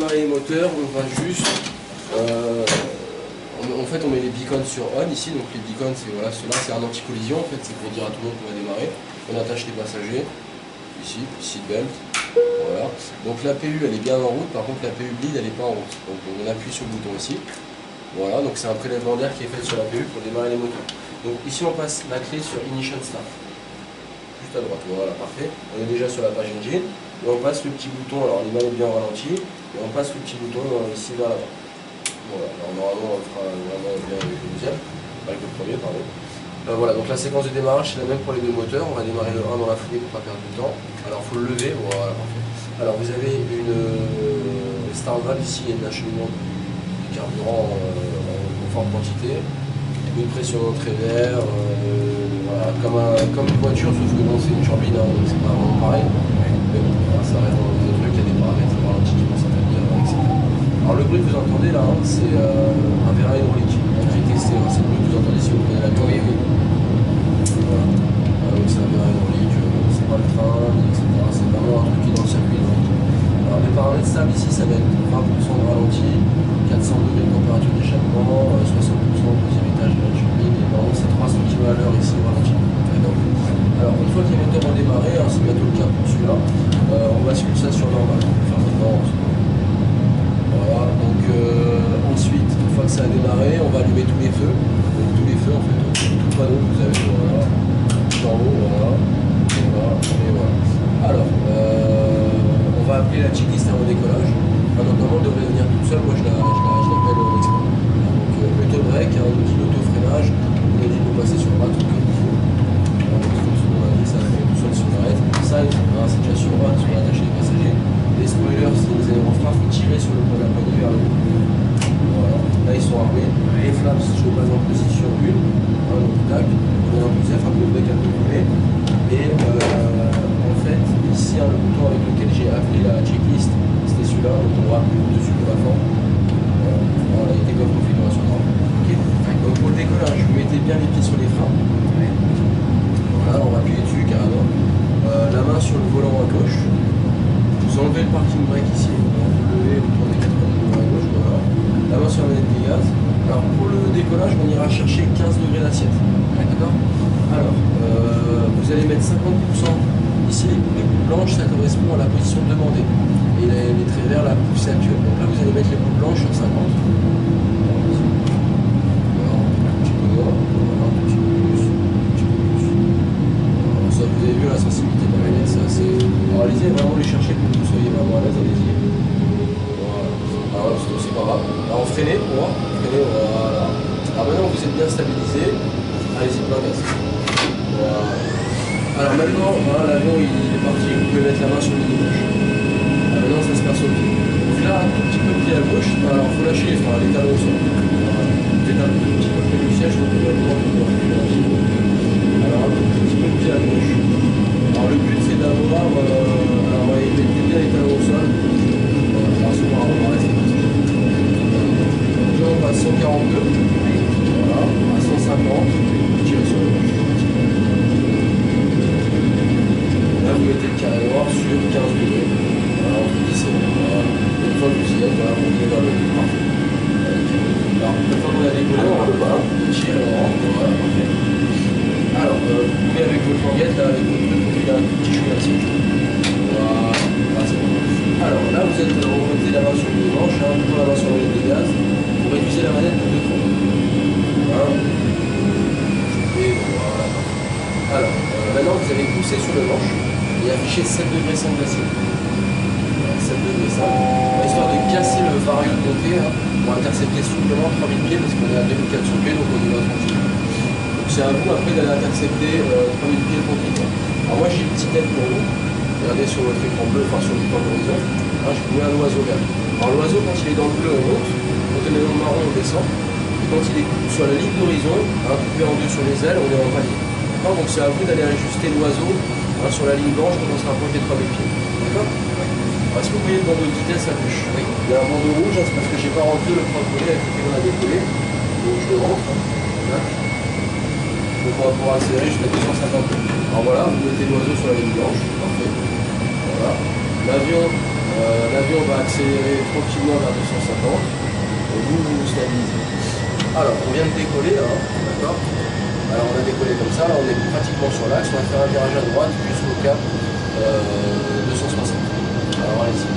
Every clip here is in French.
démarrer les moteurs, on va juste... en fait, on met les beacons sur on ici. Donc les beacons, c'est voilà, cela, c'est un anti-collision. En fait, c'est pour dire à tout le monde qu'on va démarrer. On attache les passagers ici, seatbelt. Voilà. Donc la PU, elle est bien en route. Par contre, la PU bleed, elle n'est pas en route. Donc on appuie sur le bouton ici. Voilà. Donc c'est un prélèvement d'air qui est fait sur la PU pour démarrer les moteurs. Donc ici, on passe la clé sur Ignition Start. Juste à droite. Voilà, parfait. On est déjà sur la page engine. Et on passe le petit bouton. Alors l'image est bien ralenti. Et on passe le petit bouton ici vers l'avant. Voilà, alors normalement on fera vraiment bien avec le deuxième, avec le premier, pardon. Voilà, donc la séquence de démarrage c'est la même pour les deux moteurs. On va démarrer le 1 dans la foulée pour ne pas perdre du temps. Alors il faut le lever, voilà, parfait. Alors vous avez une start valve ici et un acheminement du carburant en forte quantité. Une pression d'entrée d'air, voilà, comme une voiture, sauf que non c'est une turbine, hein, donc c'est pas vraiment pareil. Mais bon, voilà, ça reste dans le truc, il y a des paramètres ralentis qui vont s'établir, etc. Alors le bruit que vous entendez là, hein, c'est un vérin hydraulique qui est testé. Hein, c'est le bruit que vous entendez si vous prenez la oui, oui. Voilà. Donc c'est un vérin hydraulique, c'est pas le train, etc. C'est vraiment un truc qui est dans le circuit hydraulique. Alors les paramètres stables ici, ça va être 20% de ralenti, 400 degrés de température d'échappement, 60% au deuxième étage de la turbine, et normalement c'est 300 km à l'heure ici au ralenti. Alors une fois que les moteurs ont démarré, hein, c'est bientôt le cas pour celui-là, on bascule ça sur normal. Enfin maintenant, voilà, donc ensuite, une fois que ça a démarré, on va allumer tous les feux. Donc tous les feux en fait, tout le panneau que vous avez voilà, en haut, voilà, et voilà. Alors, on va appeler la checklist avant décollage. Normalement, elle devrait venir toute seule, moi je l'appelle l'expert. Donc auto-break, un outil d'auto-freinage, on a dit de passer sur le droite, comme il faut. Donc comme on a dit, ça va venir tout seul si on arrête. Ça, c'est déjà sur on, sur l'attaché des passagers. Les spoilers, c'est les aérofreins, il faut tirer sur la poignée vers le haut. Voilà, là ils sont armés. Les flaps, je passe en position 1. Donc tac, on est en plus F, un peu le bec un peu coupé. Et en fait, ici, hein, le bouton avec lequel j'ai appelé la checklist, c'était celui-là, donc on va appuyer dessus pour la forme. Voilà, il était comme configuration normale. Okay. Donc pour le décollage, vous mettez bien les pieds sur les freins. Voilà, on va appuyer dessus carrément. La main sur le volant à gauche. Vous enlevez le parking brake ici, vous levez, vous tournez 90 degrés à gauche, voilà. La main sur la manette des gaz. Alors pour le décollage, on ira chercher 15 degrés d'assiette. D'accord. Alors, vous allez mettre 50%. Ici, les boucles blanches, ça correspond à la position demandée. Et les traits verts, la poussée actuelle. Donc là, vous allez mettre les boucles blanches sur 50. Voilà, un petit peu moins, voilà, un petit peu plus, un petit peu plus. Alors, ça, vous avez vu la sensibilité de la manette, c'est assez... Alors, allez-y, vraiment les chercher pour que vous soyez vraiment à l'aise, allez-y. Voilà. Alors, c'est pas grave. Alors, freinez pour voir. Freinez, voilà. Alors, maintenant, vous êtes bien stabilisé. Allez-y, plein gaz. Voilà. Alors maintenant, voilà, l'avion il est parti, vous pouvez mettre la main sur le mini gauche. Maintenant ça se passe au pied. Donc là, un tout petit peu de pied à gauche, alors il faut lâcher les freins, les talons au sol. Peut-être un petit peu près du siège, donc on va pouvoir lâcher. Alors un tout petit peu de pied à gauche. Alors le but c'est d'avoir, alors on va mettre bien les talons au sol. Voilà, on va rester comme ça. Là on passe 142, voilà, à 150, tirez sur le gauche. Là, vous mettez le carré noir sur 15 degrés. Voilà, entre 10 et 20. Voilà. Une fois que vous y êtes, voilà, on est dans le parfait. Alors, une fois qu'on a décollé, on va le bas, on tire et on rentre. Voilà, parfait. Alors, vous pouvez avec votre languette, là, avec votre truc, il y a un petit chou d'assiette. Voilà, c'est bon. Alors, là, vous remettez la main sur le manche, hein, vous la main sur le des gaz, vous réduisez la manette de 2 fois. Voilà. Et voilà. Alors, maintenant, vous allez pousser sur le manche et afficher 7 degrés 5 d'assiette. 7 degrés 5. Histoire de casser le vario de côté, hein, pour intercepter simplement 3000 pieds parce qu'on est à 2400 pieds, donc on y va tranquille. Donc c'est à vous après d'aller intercepter 3000 pieds tranquillement. Alors moi j'ai une petite aide pour vous. Regardez sur votre écran bleu, enfin sur le plan d'horizon. Là je vous mets un oiseau vert. Alors l'oiseau quand il est dans le bleu on monte, quand il est dans le marron on descend. Et quand il est sur la ligne d'horizon, hein, coupé en deux sur les ailes, on est en palier. Donc c'est à vous d'aller ajuster l'oiseau hein, sur la ligne blanche quand on se rapproche des 3000 pieds. D'accord. Est-ce que vous voyez le bandeau de vitesse à gauche? Oui. Il y a un bandeau rouge, hein, c'est parce que j'ai pas rentré le frein de volet avec lequel on a décollé. Donc je le rentre. Hein. Donc on va pouvoir accélérer jusqu'à 250 pieds. Alors voilà, vous mettez l'oiseau sur la ligne blanche. Parfait. Voilà. L'avion L'avion va accélérer tranquillement vers 250. Et vous stabilisez. Alors, on vient de décoller là, d'accord. Alors on a décollé comme ça, là on est pratiquement sur l'axe, on va faire un virage à droite jusqu'au cap 260. Alors allez-y.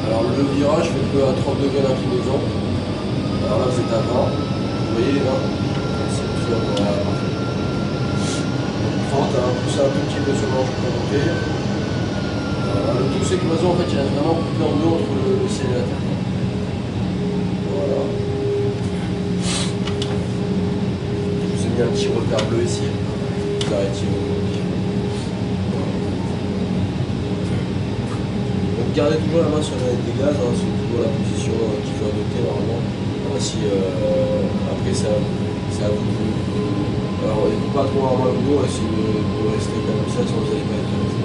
Alors le virage fait peu à 30 degrés d'inclinaison. Alors là vous êtes à 20. Vous voyez les mains? C'est plus à 30, hein, poussez un tout petit peu sur le manche pour monter. Voilà. Le tout c'est que l'oiseau en fait il reste vraiment coupé en deux entre le ciel et la terre. Voilà. Je vous ai mis un petit repère bleu ici. Vous arrêtez au gardez toujours la main sur la manette des gaz, hein, c'est toujours la position qu'il faut adopter normalement. Après c'est à vous de... Alors pas trop avoir mal au dos, essayez de rester comme ça sinon vous n'allez pas être à l'aise.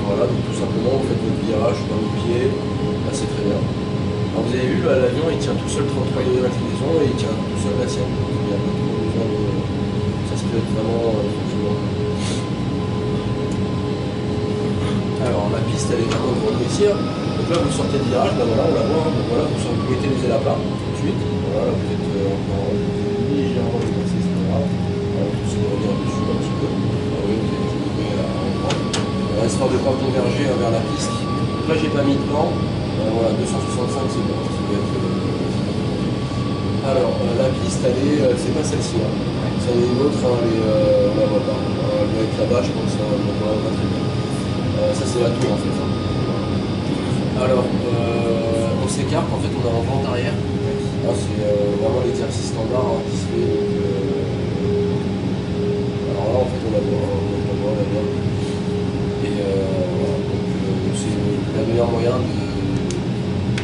Voilà, donc tout simplement vous faites votre virage dans le pied, là c'est très bien. Alors vous avez vu, l'avion il tient tout seul 33 degrés d'inclinaison et il tient tout seul la sienne. Il n'y a pas trop besoin de... Ça se peut être vraiment tranquillement. Alors la piste elle est vraiment grande ici. Donc là vous sortez de virage, ben voilà, on la voit. Donc voilà, vous mettez les ailes à plat tout de suite. Voilà, vous êtes encore légèrement dépassé, c'est pas grave. Voilà, tout se revient dessus un petit peu. Ah oui, vous êtes équilibré à l'endroit. Histoire de ne pas converger vers la piste. Donc là j'ai pas mis de plan. Voilà, 265 c'est bon. Alors la piste elle est, c'est pas celle-ci. Hein. C'est une autre, hein, on la voit pas. Elle doit être là-bas, je pense, on la voit pas très bien. Ça c'est la tour en fait. Hein. Alors on s'écarte, en fait on est en vente arrière. C'est vraiment l'exercice standard hein, qui se fait. Alors là en fait on la voit, Et voilà, donc c'est le meilleur moyen de.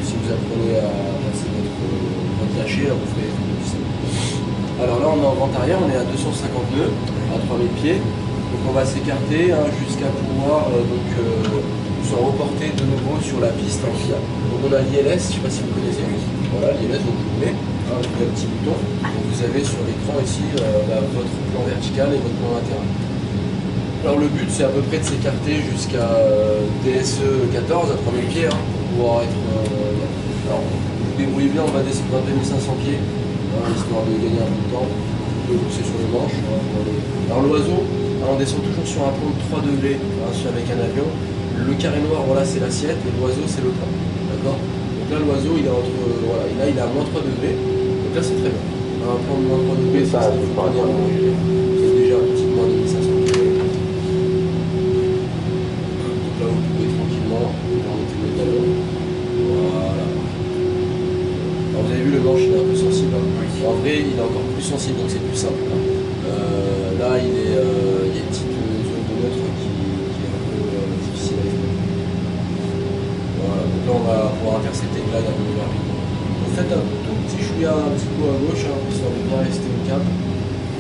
Si vous apprenez à passer votre lâcher, vous ferez du ça. Alors là on est en vente arrière, on est à 250 nœuds, à 3000 pieds. Donc on va s'écarter hein, jusqu'à pouvoir se reporter de nouveau sur la piste en FIA. Donc on a l'ILS, je ne sais pas si vous connaissez. Voilà l'ILS, donc vous le mettez, hein, avec un petit bouton. Donc vous avez sur l'écran ici votre plan vertical et votre plan latéral. Alors le but c'est à peu près de s'écarter jusqu'à DSE 14 à 3000 pieds hein, pour pouvoir être... alors vous débrouillez bien, on va descendre à 2500 pieds, hein, histoire de gagner un peu de temps. Vous pouvez pousser sur le manche. Hein, alors l'oiseau, on descend toujours sur un plan de 3 degrés hein, avec un avion. Le carré noir, voilà, c'est l'assiette et l'oiseau, c'est le plan. D'accord. Donc là, l'oiseau, il est entre. Voilà, et là, il est à moins 3 degrés. Donc là, c'est très bien. Un plan de moins 3 degrés, c'est ça, il faut pas dire. C'est déjà un petit moins de 1500 km. Donc là, vous pouvez tranquillement remonter le ballon. Voilà. Alors, vous avez vu, le manche, il est un peu sensible. Hein. En vrai, il est encore plus sensible, donc c'est plus simple. Hein. Là, il y a une petite zone de neutre qui est un peu difficile à exploiter. Voilà, donc là, on va pouvoir intercepter le glide un peu plus rapidement. Vous faites un tout petit chouïa, un petit coup à gauche, hein, histoire de bien rester au cap.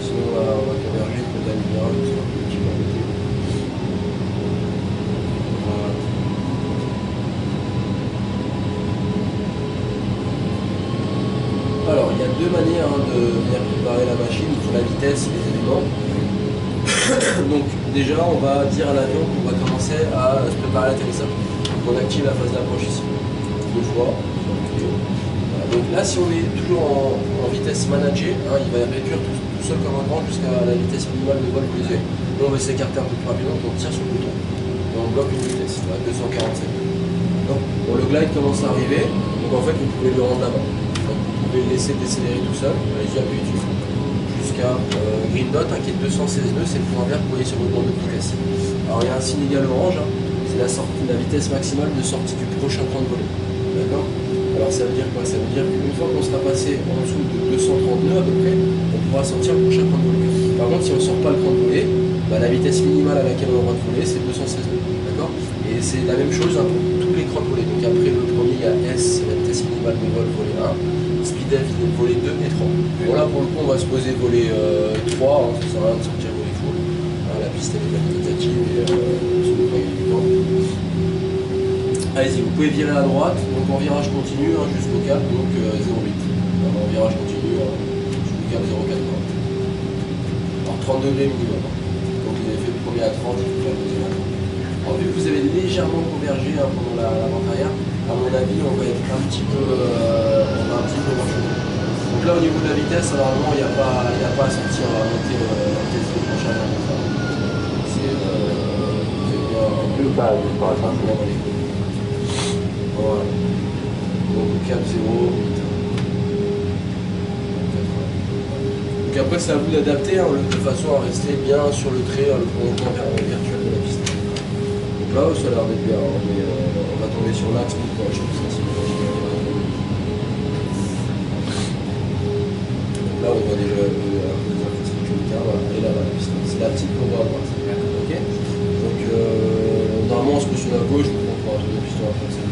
Sinon, on va converger pour le virage, donc c'est un peu petit peu embêté. Voilà. Alors, il y a deux manières hein, de venir préparer la machine, il faut la vitesse et les éléments. Donc déjà on va dire à l'avion qu'on va commencer à se préparer à l'atterrissage. Donc on active la phase d'approche ici. 2 fois. Voilà. Donc là si on est toujours en vitesse managée, hein, il va réduire tout seul comme un grand jusqu'à la vitesse minimale de vol brisée. Nous on veut s'écarter un peu plus rapidement, donc on tire sur le bouton. Et on bloque une vitesse, à 247. Donc bon, le glide commence à arriver, donc en fait vous pouvez le rendre là-bas. Vous pouvez le laisser décélérer tout seul, allez-y appuyez dessus. Jusqu'à Green Dot hein, qui est 216 nœuds, c'est le point vert que vous voyez sur votre bande de vitesse. Alors il y a un signe égal orange, hein, c'est la vitesse maximale de sortie du prochain train de volée. D'accord. Alors ça veut dire quoi? Ça veut dire qu'une fois qu'on sera passé en dessous de 230 nœuds à peu près, on pourra sortir le prochain train de volée. Par contre si on ne sort pas le train de volée, bah, la vitesse minimale à laquelle on a le droit de voler c'est 216 nœuds. D'accord. Et c'est la même chose hein, pour tous les crans de volée. Donc après le premier il y a S, la vitesse minimale de vol volée 1. Speed voler 2 et 3. Bon là pour le coup on va se poser voler 3, hein, ça sert à rien de sortir voler full. Hein, la piste elle est bien limitative et ça nous prend du temps. Allez-y, vous pouvez virer à droite, donc en virage continu hein, jusqu'au cap, donc 0,8. en virage continu, je vous garde 0,80. Alors 30 degrés minimum. Donc vous avez fait le premier à 30, il faut faire le deuxième à 30. Alors vu que vous avez légèrement convergé pendant la vente arrière, à mon avis on va être un petit peu marché. Donc là au niveau de la vitesse, normalement il n'y a pas à sortir à monter la vitesse de prochain. C'est vous êtes bien dans les coups. Voilà. Donc cap 0, 8. Donc après c'est à vous d'adapter de façon à rester bien sur le trait, le prolongement virtuel de la piste. Donc là ça a l'air d'être bien, mais on va tomber sur l'axe pour que je trouve ça. Donc là on voit déjà un peu des infrastructures de car, et là la piste. C'est la petite courbe à droite. Okay. Donc normalement on se positionne à gauche, donc on pourra trouver le piston après ça.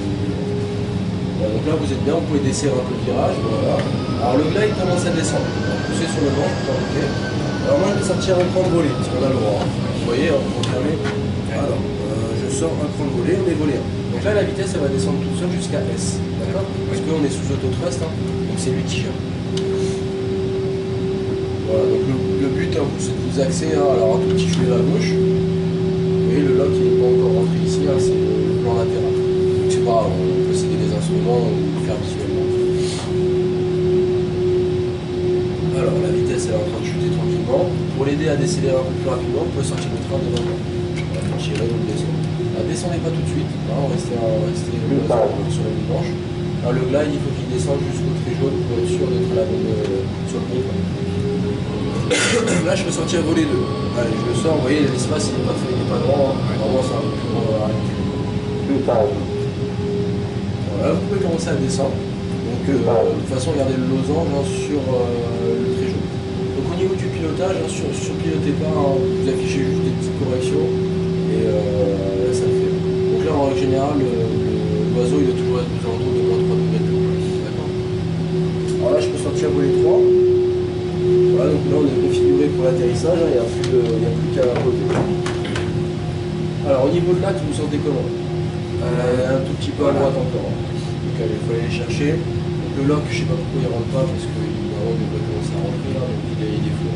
Donc là vous êtes bien, vous pouvez desserrer un peu le virage, voilà. Alors le glas il commence à descendre, poussez sur le manche pour t'embêter. Alors moi je vais sortir un cran de volée, parce qu'on a le droit. Vous voyez, on peut fermer. Alors, je sors un cran de volée, on est volé 1. Donc là la vitesse elle va descendre toute seule jusqu'à S, d'accord? Parce qu'on est sous autotrust, donc c'est lui qui gère. Voilà, donc le but c'est de vous axer, alors un tout petit chouïa à gauche. Vous voyez le lock il n'est pas encore rentré ici, c'est le plan latéral. Donc c'est pas grave, on peut céder des instruments ou le faire visuellement. Alors la vitesse elle est en train de chuter tranquillement. Pour l'aider à décélérer un peu plus rapidement, vous pouvez sortir le train devant moi. Voilà, tirer ou le descendre. Descendez pas tout de suite, restez sur la ligne blanche. Alors le glide il faut qu'il descende jusqu'au trait jaune pour être sûr d'être à la bonne sur le bon. Là je peux sortir voler 2. Allez, je le sors, vous voyez l'espace il n'est pas fait, il n'est pas grand, vraiment c'est un peu plus grand à l'arrêt. Voilà, vous pouvez commencer à descendre. Donc de toute façon regardez le losange sur le trait jaune. Donc au niveau du pilotage, sur pilotez pas, vous affichez juste des petites corrections et là ça le fait. Donc là en règle générale l'oiseau il doit toujours être aux alentours de moins 3 degrés de plus. D'accord. Alors là je peux sortir voler 3. Voilà, donc là on est configuré pour l'atterrissage, il n'y a plus qu'à voter. Alors au niveau de l'axe, vous vous sentez comment? Un tout petit peu à droite encore. Donc il faut aller les chercher. Donc le lock, je ne sais pas pourquoi il ne rentre pas, parce qu'il devrait commencer à rentrer là, donc il est flou.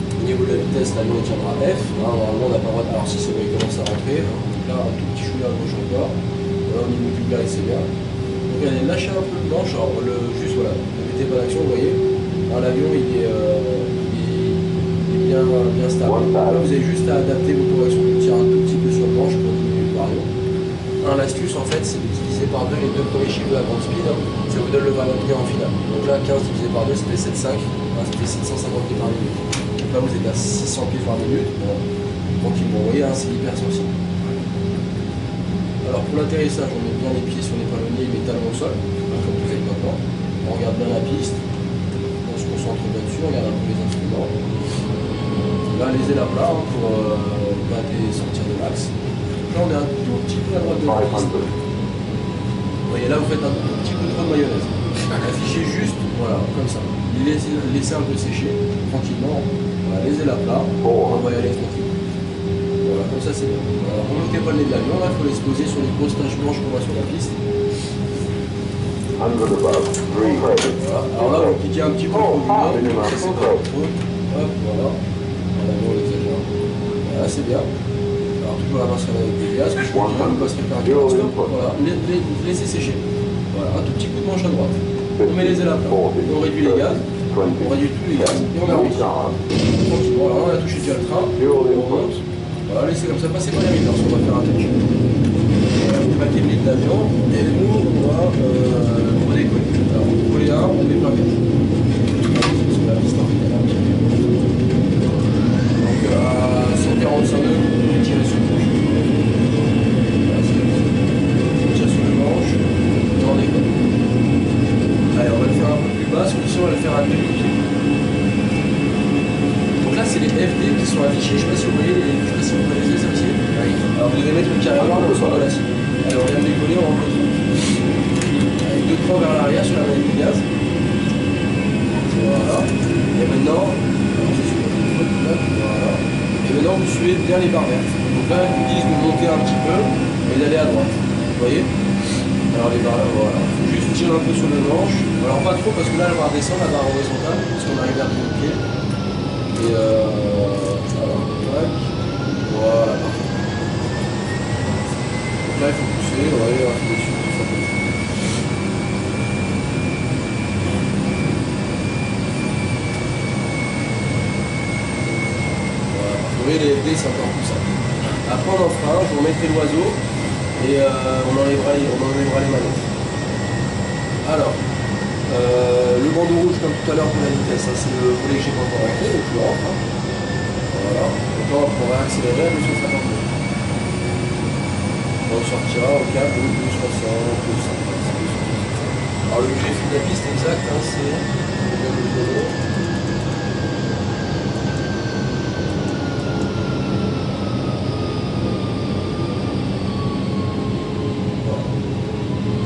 Au niveau de la vitesse, la ligne tiendra F. Normalement on n'a pas le droit de... Alors si c'est vrai, il commence à rentrer. Donc là un tout petit chouïa à gauche encore. Voilà, au niveau du glide c'est bien. Donc allez, lâchez un peu de blanche, alors juste voilà, ne mettez pas d'action, vous voyez. L'avion il est bien stable. Là vous avez juste à adapter vos corrections, vous tirez un tout petit peu sur le blanche pour diminuer le variant. L'astuce en fait c'est de diviser par 2 les 2 premiers chiffres de la grande speed, ça vous donne le variant de gain en finale. Donc là 15 divisé par 2 c'était 7,5, ça fait 750 pieds par minute. Donc là vous êtes à 600 pieds par minute, tranquillement, vous voyez c'est hyper sensible. Alors pour l'atterrissage, on met bien les pieds sur les palonniers et les talons au sol, comme vous faites maintenant. On regarde bien la piste, on se concentre bien dessus, on regarde un peu les instruments. Là, les ailes à plat pour sortir de l'axe. Là, on est un tout petit peu à droite de la piste. Vous voyez, là, vous faites un tout petit peu trop de mayonnaise. Affichez juste, voilà, comme ça. Laissez un peu sécher, tranquillement. Voilà, les ailes à plat, on va y aller tranquille. Voilà, comme ça c'est bien. Alors, remontez pas le nez de l'avion, là il faut les poser sur les grosses taches blanches qu'on voit sur la piste. Voilà. Alors là, vous cliquez un petit peu pour vous nez, ça c'est pas trop. Hop, voilà. Voilà, on l'exagère. Voilà, c'est bien. Alors toujours la main sur avec des gaz, que je peux dire, vous passerez par un stop. Voilà, laissez sécher. Voilà, un tout petit coup de manche à droite. On met les ailes à plat, on réduit les gaz, on réduit tous les gaz, et on arrondit. Tranquillement, alors on a touché déjà le train, on remonte. Voilà, laissez comme ça, passez pas les rives, parce qu'on va faire un touch. Plaquez le lit de l'avion, et nous, on va redécoller. Alors, on décolle un, on met plein gaz. Parce que la piste en fait, elle est un petit peu. Donc, à 145 nœuds, on va tirer sur le manche. Voilà, c'est comme ça. On tire sur le manche, et on décolle. Allez, on va le faire un peu plus bas, parce que ici, on va le faire à demi-pied. Là c'est les FD qui sont affichés, je ne sais pas si vous voyez, je sais pas si vous connaissez ça aussi. Oui. Alors vous devez mettre le carré noir dans le sens de la cible. Alors on vient de décoller, on rentre le train. Avec 2 crans vers l'arrière sur la manette du gaz. Voilà. Et maintenant, voilà. Et maintenant vous suivez bien les barres vertes. Donc là ils vous disent de monter un petit peu et d'aller à droite. Vous voyez? Alors les barres là, voilà. Faut juste tirer un peu sur le manche. Alors pas trop parce que là elle va redescendre la barre horizontale, parce qu'on arrive vers le pied. Et alors, tac. Voilà, parfait. Donc là il faut pousser, on va aller dessus tout simplement. Voilà, vous voyez les FD c'est encore plus simple. Après on en fera un, vous remettrez l'oiseau et on enlèvera les manettes. Alors, le bandeau rouge comme tout à l'heure pour la vitesse, hein, c'est le volet que j'ai pas encore rentré, donc je le rentre. Hein. Voilà, donc là on va accélérer à 250 000. On sortira au cap de 260, 250. Alors le greffe de la piste exact, hein, c'est le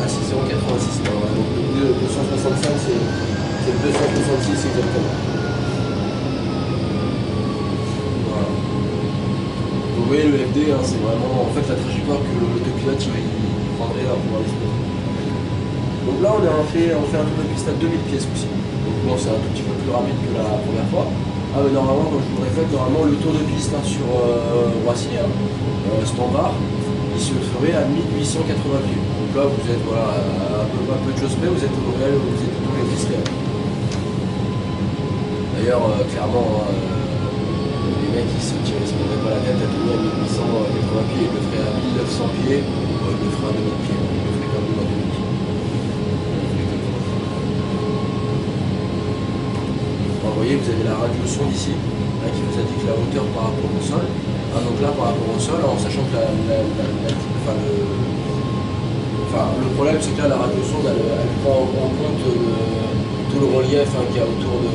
Ah, c'est 0,86. Donc le 265, c'est le 266 exactement. Voilà. Vous voyez le FD, hein, c'est vraiment en fait la trajectoire que l'autopilote il prendrait là pour aller se poser. Donc là on fait un tour de piste à 2000 pieds aussi. Donc bon, c'est un tout petit peu plus rapide que la première fois. Ah mais normalement, comme je vous le répète, normalement le tour de piste hein, sur Roissy, hein, standard, il se ferait à 1880 pieds. Donc là vous êtes voilà, à peu de choses près, vous êtes au réel, vous êtes dans les pistes réelles. D'ailleurs, clairement, les mecs ils se prendraient pas la tête à tenir à 1880 pieds, ils le feraient à 1900 pieds, ils le feraient à 2000 pieds, ils le feraient quand même à 2000 pieds. Vous voyez, vous avez la radio son d'ici, hein, qui vous indique la hauteur par rapport au sol. Ah, donc là, par rapport au sol, en sachant que le problème, c'est que là, la radio son, elle prend en compte tout le relief hein, qu'il y a autour du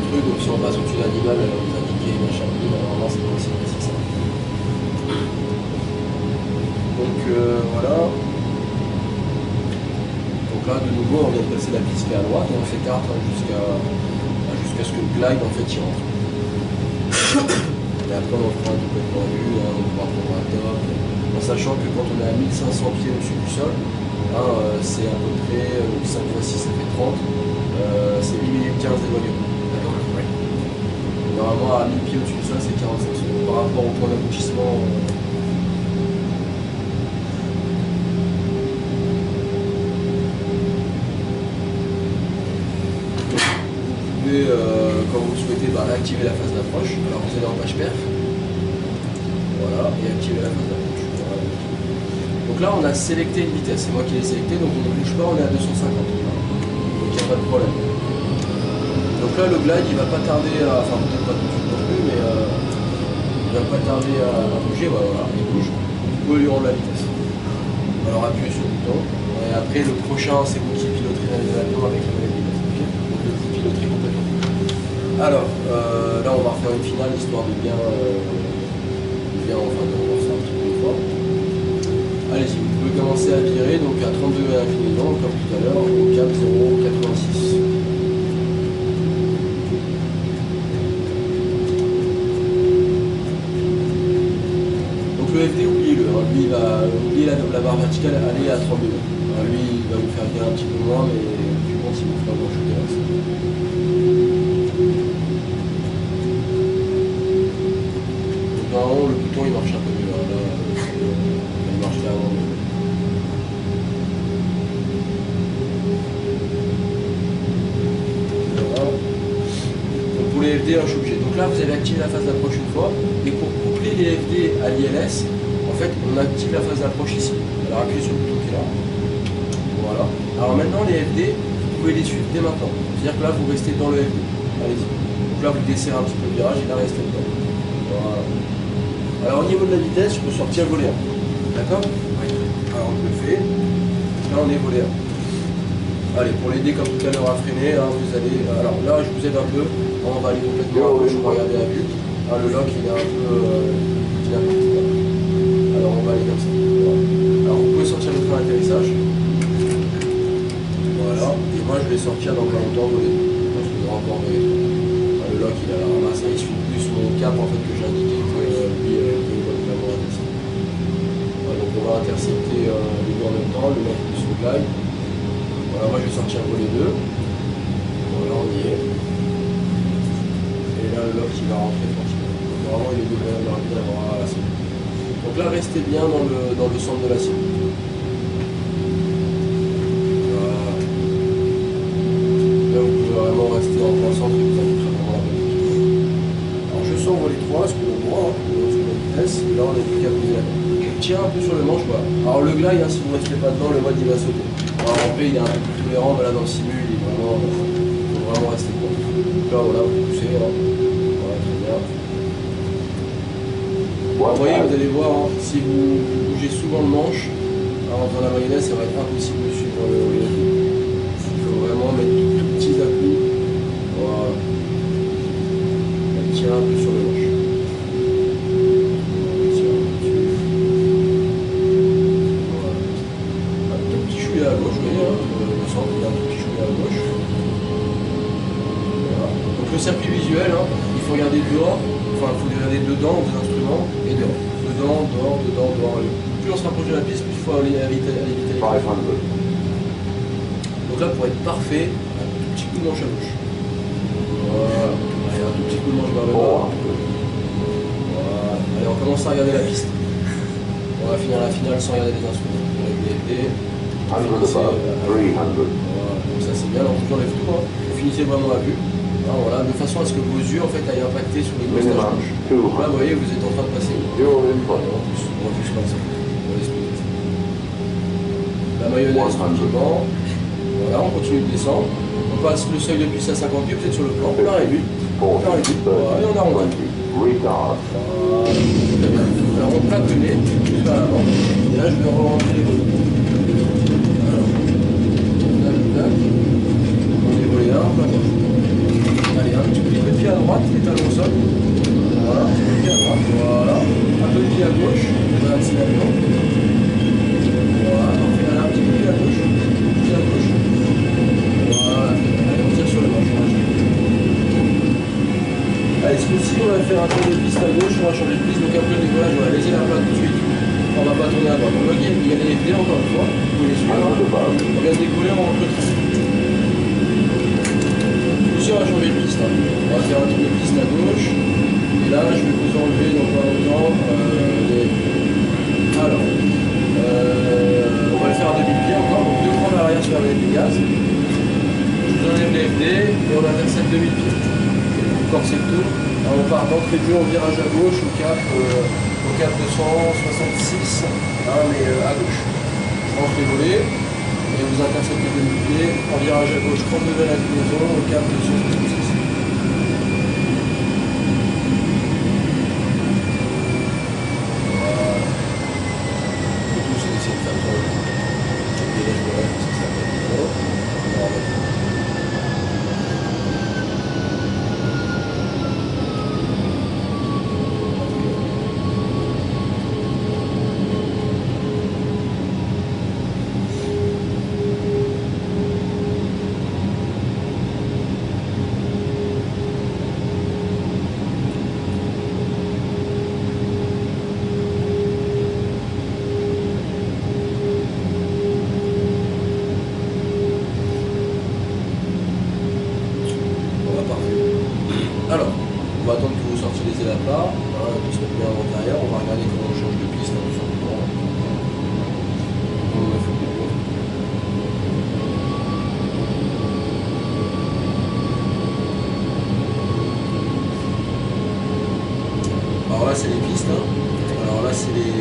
truc. Donc si on passe au-dessus d'un animal, vous indiquez machin, normalement, c'est pas aussi précis que ça. Donc voilà. Donc là, de nouveau, on vient de passer la piste qui est à droite, on s'écarte hein, jusqu'à ce que le glide en fait y rentre. Et après on fera un complètement nu, hein, on pourra prendre un top, en sachant que quand on est à 1500 pieds au-dessus du sol, hein, c'est à peu près 5 x 6 ça fait 30, c'est 8 minutes 15 d'éloignement. D'accord. Oui. Normalement à 1000 pieds au-dessus du sol c'est 45 secondes par rapport au point d'aboutissement. Quand vous souhaitez réactiver la phase d'approche, alors vous allez en page perf, voilà, et activer la phase d'approche. Voilà. Donc là on a sélecté une vitesse, c'est moi qui l'ai sélecté, donc on ne bouge pas, on est à 250, donc il n'y a pas de problème. Donc là le glide il va pas tarder à, enfin peut-être pas tout de suite non plus, mais il va pas tarder à bouger, voilà, il bouge, vous pouvez lui rendre la vitesse. Alors appuyez sur le bouton, et après le prochain c'est vous qui piloterez l'avion avec la même vitesse, okay. Donc vous piloterez complètement. Alors, là on va refaire une finale histoire de bien enfin de revoir ça un petit peu une fois. Allez-y, vous pouvez commencer à virer donc à 30 degrés inclinaison comme tout à l'heure, au cap 0,86. Donc le FD, oubliez-le, hein. Lui il va oublier la barre verticale, aller à 30 degrés. Alors, lui il va vous faire bien un petit peu moins, mais je pense qu'il vous fera grand chose de reste. Normalement, le bouton il marche un peu mieux. Là, il marche là avant. Voilà. Donc pour les FD, je suis obligé. Donc là, vous avez activé la phase d'approche une fois. Et pour coupler les FD à l'ILS, en fait, on active la phase d'approche ici. Alors appuyez sur le bouton qui est là. Voilà. Alors maintenant, les FD, vous pouvez les suivre dès maintenant. C'est-à-dire que là, vous restez dans le FD. Allez-y. Donc là, vous desserrez un petit peu le virage et là, restez dedans. Voilà. Alors au niveau de la vitesse, je peux sortir volet 1. D'accord? Oui. Alors on le fait. Là on est volet 1. Allez, pour l'aider comme tout à l'heure à freiner, hein, vous allez. Alors là je vous aide un peu. On va aller complètement à gauche pour regarder la vue. Ah, le lock il est un peu. Alors on va aller comme ça. Voilà. Alors vous pouvez sortir le train d'atterrissage. Voilà. Et moi je vais sortir dans pas longtemps volet 2. Parce que je vais encore volet 3. Le lock il a la ramasse, il suit plus mon cap en fait que j'ai indiqué. Donc on va intercepter les deux en même temps, le mettre plus le glide. Voilà, moi je vais sortir un peu les deux. Voilà, on y est. Et là, le lock il va rentrer tranquillement. Normalement, il est bien, voilà, c'est bon. Donc là, restez bien dans le centre de l'acier. Voilà. Là, vous pouvez vraiment rester en plein centre et vous invitez vraiment la bonne. Alors, je sens les trois, parce que le droit, vitesse, et là, on n'a plus qu'à poser la main. Tire un peu sur le manche, voilà. Alors, le glide, hein, si vous ne restez pas dedans, le mode il va sauter. Alors, en P, il est un peu plus tolérant, mais là, dans le simu, il est vraiment, faut vraiment rester dedans. Donc là, voilà, vous poussez, hein. Voilà, très bien. Vous voyez, vous allez voir, hein, si vous bougez souvent le manche, en faisant la mayonnaise, ça va être impossible de suivre le rythme. Il faut vraiment mettre tout petits à coups. Voilà. Et tirer un peu sur le manche. Tirer un peu dessus. Voilà. Un tout petit chouïa à gauche, vous voyez, hein, le centre, il y a un tout petit chouïa à gauche. Voilà. Donc le circuit visuel, hein, il faut regarder dehors. Enfin, il faut regarder dedans des instruments et dehors. Dedans, dehors, dedans, dehors. Plus on se rapproche de la piste, plus il faut aller vite. Donc là, pour être parfait, un tout petit coup de manche à gauche. Voilà. Allez, un tout petit coup de manche vers le bas. Voilà. Allez, on commence à regarder la piste. On va finir la finale sans regarder les instruments. On règle les FD. Voilà. Donc ça c'est bien, alors j'enlève tout. Hein. Vous finissez vraiment à vue. Ah, voilà, de façon à ce que vos yeux en fait aillent impacter sur les grosses taches blanches. Là vous voyez, vous êtes en train de passer. On refuse comme ça. On laisse tout. La mayonnaise tranquillement. Voilà, on continue de descendre. On passe le seuil de piste à 50 pieds, vous êtes sur le plan, on la réduit. Voilà, et on arrondit. Voilà. Alors on plaque le nez, juste vers l'avant. Et là je vais rentrer les volets. Alors, on est volé là, on plaque. Allez, un petit peu de pied à droite, les talons au sol. Voilà, un petit peu de pied à droite, voilà. Un peu de pied à gauche, on va accélérer. Voilà, on fait un petit peu de pied à gauche. Pied à gauche. Voilà, allez, on tire sur le manche. Allez, ce coup-ci, on va faire un tour de piste à gauche, on va changer de piste, donc un peu de décollage, on va laisser la plaque tout de suite. On va pas tourner à droite. Donc là, il y a les FD encore une fois, vous pouvez les suivre. On vient de décoller, on rentre le train. On va changer de piste. Hein. On va faire un tour de piste à gauche. Et là, je vais vous enlever dans pas longtemps les... Alors, on va le faire à demi-pied encore. Donc 2 grands arrière sur la manette du gaz. Je vous enlève les FD et on attaque cette demi-pied. Encore c'est le tour. Alors, on part d'entrée de jeu en virage à gauche au cap 266. Hein, mais à gauche. Je rentre les volets. Et vous interceptez le demi-pied en virage à gauche, 30 degrés d'inclinaison, au cap de 166. Voilà. Le tout, c'est d'essayer de faire le délai de rêve, ça s'appelle. Alors, on va attendre que vous sortiez les ailes à plat, qui se mettent bien à l'intérieur, on va regarder comment on change de piste, tout simplement. Alors là c'est les pistes, hein. Alors là c'est les...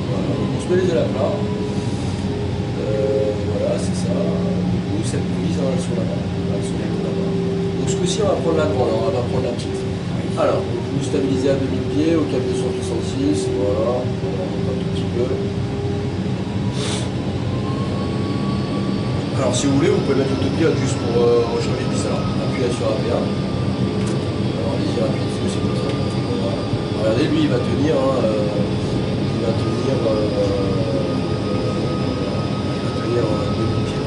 Voilà, on se met les ailes à plat. Voilà, c'est ça. Du coup, cette prise, hein, elles sont là-bas. Donc ce coup-ci, on va prendre la grande, on va pas prendre la petite. Alors, vous stabilisez à demi-pied au cap 266, voilà, on remonte un tout petit peu. Alors si vous voulez, vous pouvez mettre l'autopilote juste pour rechanger de piste. Alors, appuyez sur AV1. Alors allez-y, appuyez dessus, c'est comme ça. Voilà. Regardez, lui, il va tenir, hein, il va tenir demi-pied.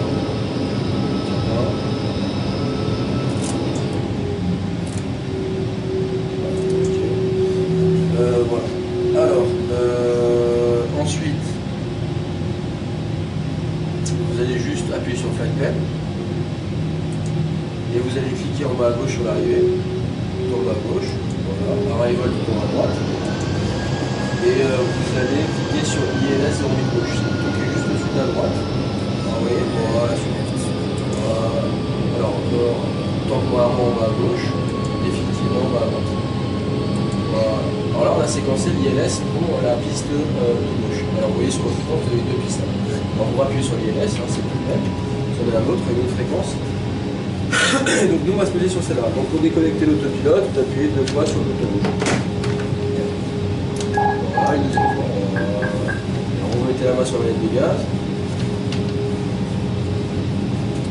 Voilà. Alors, ensuite, vous allez juste appuyer sur Flight Pen et vous allez cliquer en bas à gauche sur l'arrivée, tout en bas à gauche, voilà, Arrival tout en à droite, et vous allez cliquer sur ILS en haut gauche, c'est le truc qui est juste au-dessus de la droite. Ah oui, voilà, voilà. Alors encore, temporairement en bas à gauche, définitivement en bas à droite. Voilà. Alors là on a séquencé l'ILS pour la piste de gauche. Alors vous voyez sur votre écran vous avez deux pistes. Alors on va appuyer sur l'ILS, hein, c'est plus le même. Si on a un autre, une autre fréquence. Donc nous on va se poser sur celle-là. Donc pour déconnecter l'autopilote, vous appuyez deux fois sur le bouton rouge. Voilà, une deuxième fois. Alors vous mettez la main sur la manette de gaz.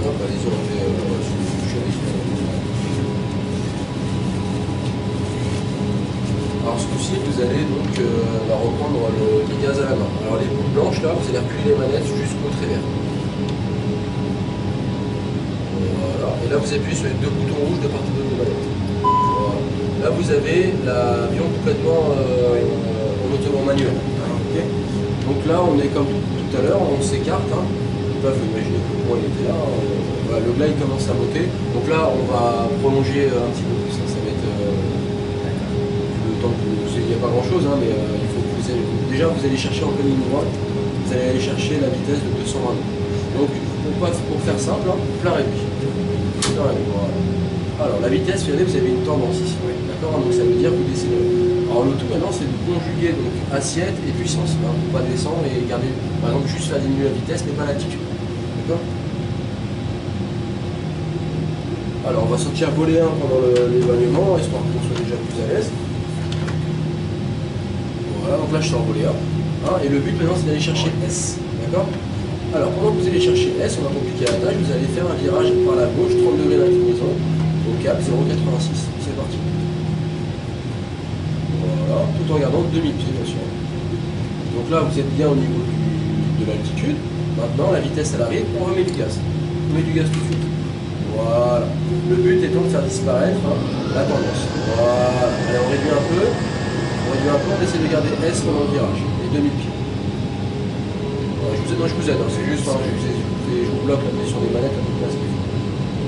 Hop, allez-y, on fait sur le toucher. Alors ce coup-ci, vous allez donc reprendre le gaz à la main. Alors les boucles blanches là, vous allez reculer les manettes jusqu'au travers. Voilà. Et là vous appuyez sur les deux boutons rouges de part et d'autre de manette. Voilà. Là vous avez l'avion complètement en manuel. Okay. Donc là on est comme tout à l'heure, on s'écarte. Hein. Là vous imaginez que le point il était là. Voilà, le glide commence à monter. Donc là on va prolonger un petit peu plus. Ça va être il n'y a pas grand chose, hein, mais il faut que vous allez, déjà vous allez chercher en pleine ligne droite, vous allez aller chercher la vitesse de 220 nœuds. Donc pour faire simple, hein, plein réduit. Voilà. Alors la vitesse, regardez, vous avez une tendance ici, d'accord, donc ça veut dire que vous descendez. Alors le tout maintenant c'est de conjuguer donc assiette et puissance, hein, pour pas descendre et garder, par exemple juste faire diminuer la vitesse mais pas l'altitude. D'accord. Alors on va sortir voler 1 pendant l'éloignement, histoire qu'on soit déjà plus à l'aise. Voilà, donc là je sors voler 1. Hein, et le but maintenant c'est d'aller chercher S. D'accord. Alors pendant que vous allez chercher S, on va compliquer la tâche, vous allez faire un virage par la gauche, 30 degrés d'inclinaison, au cap 0,86. C'est parti. Voilà, tout en gardant 2000 pieds bien sûr. Donc là vous êtes bien au niveau de l'altitude. Maintenant la vitesse elle arrive, on remet du gaz. On met du gaz tout de suite. Voilà. Le but étant de faire disparaître la tendance. Voilà. Allez, on réduit un peu. On essaie de garder S pendant le virage, les 2000 pieds. Voilà, je vous aide, hein, c'est juste, hein, je vous bloque la pression des manettes à peu près à ce qu'il faut.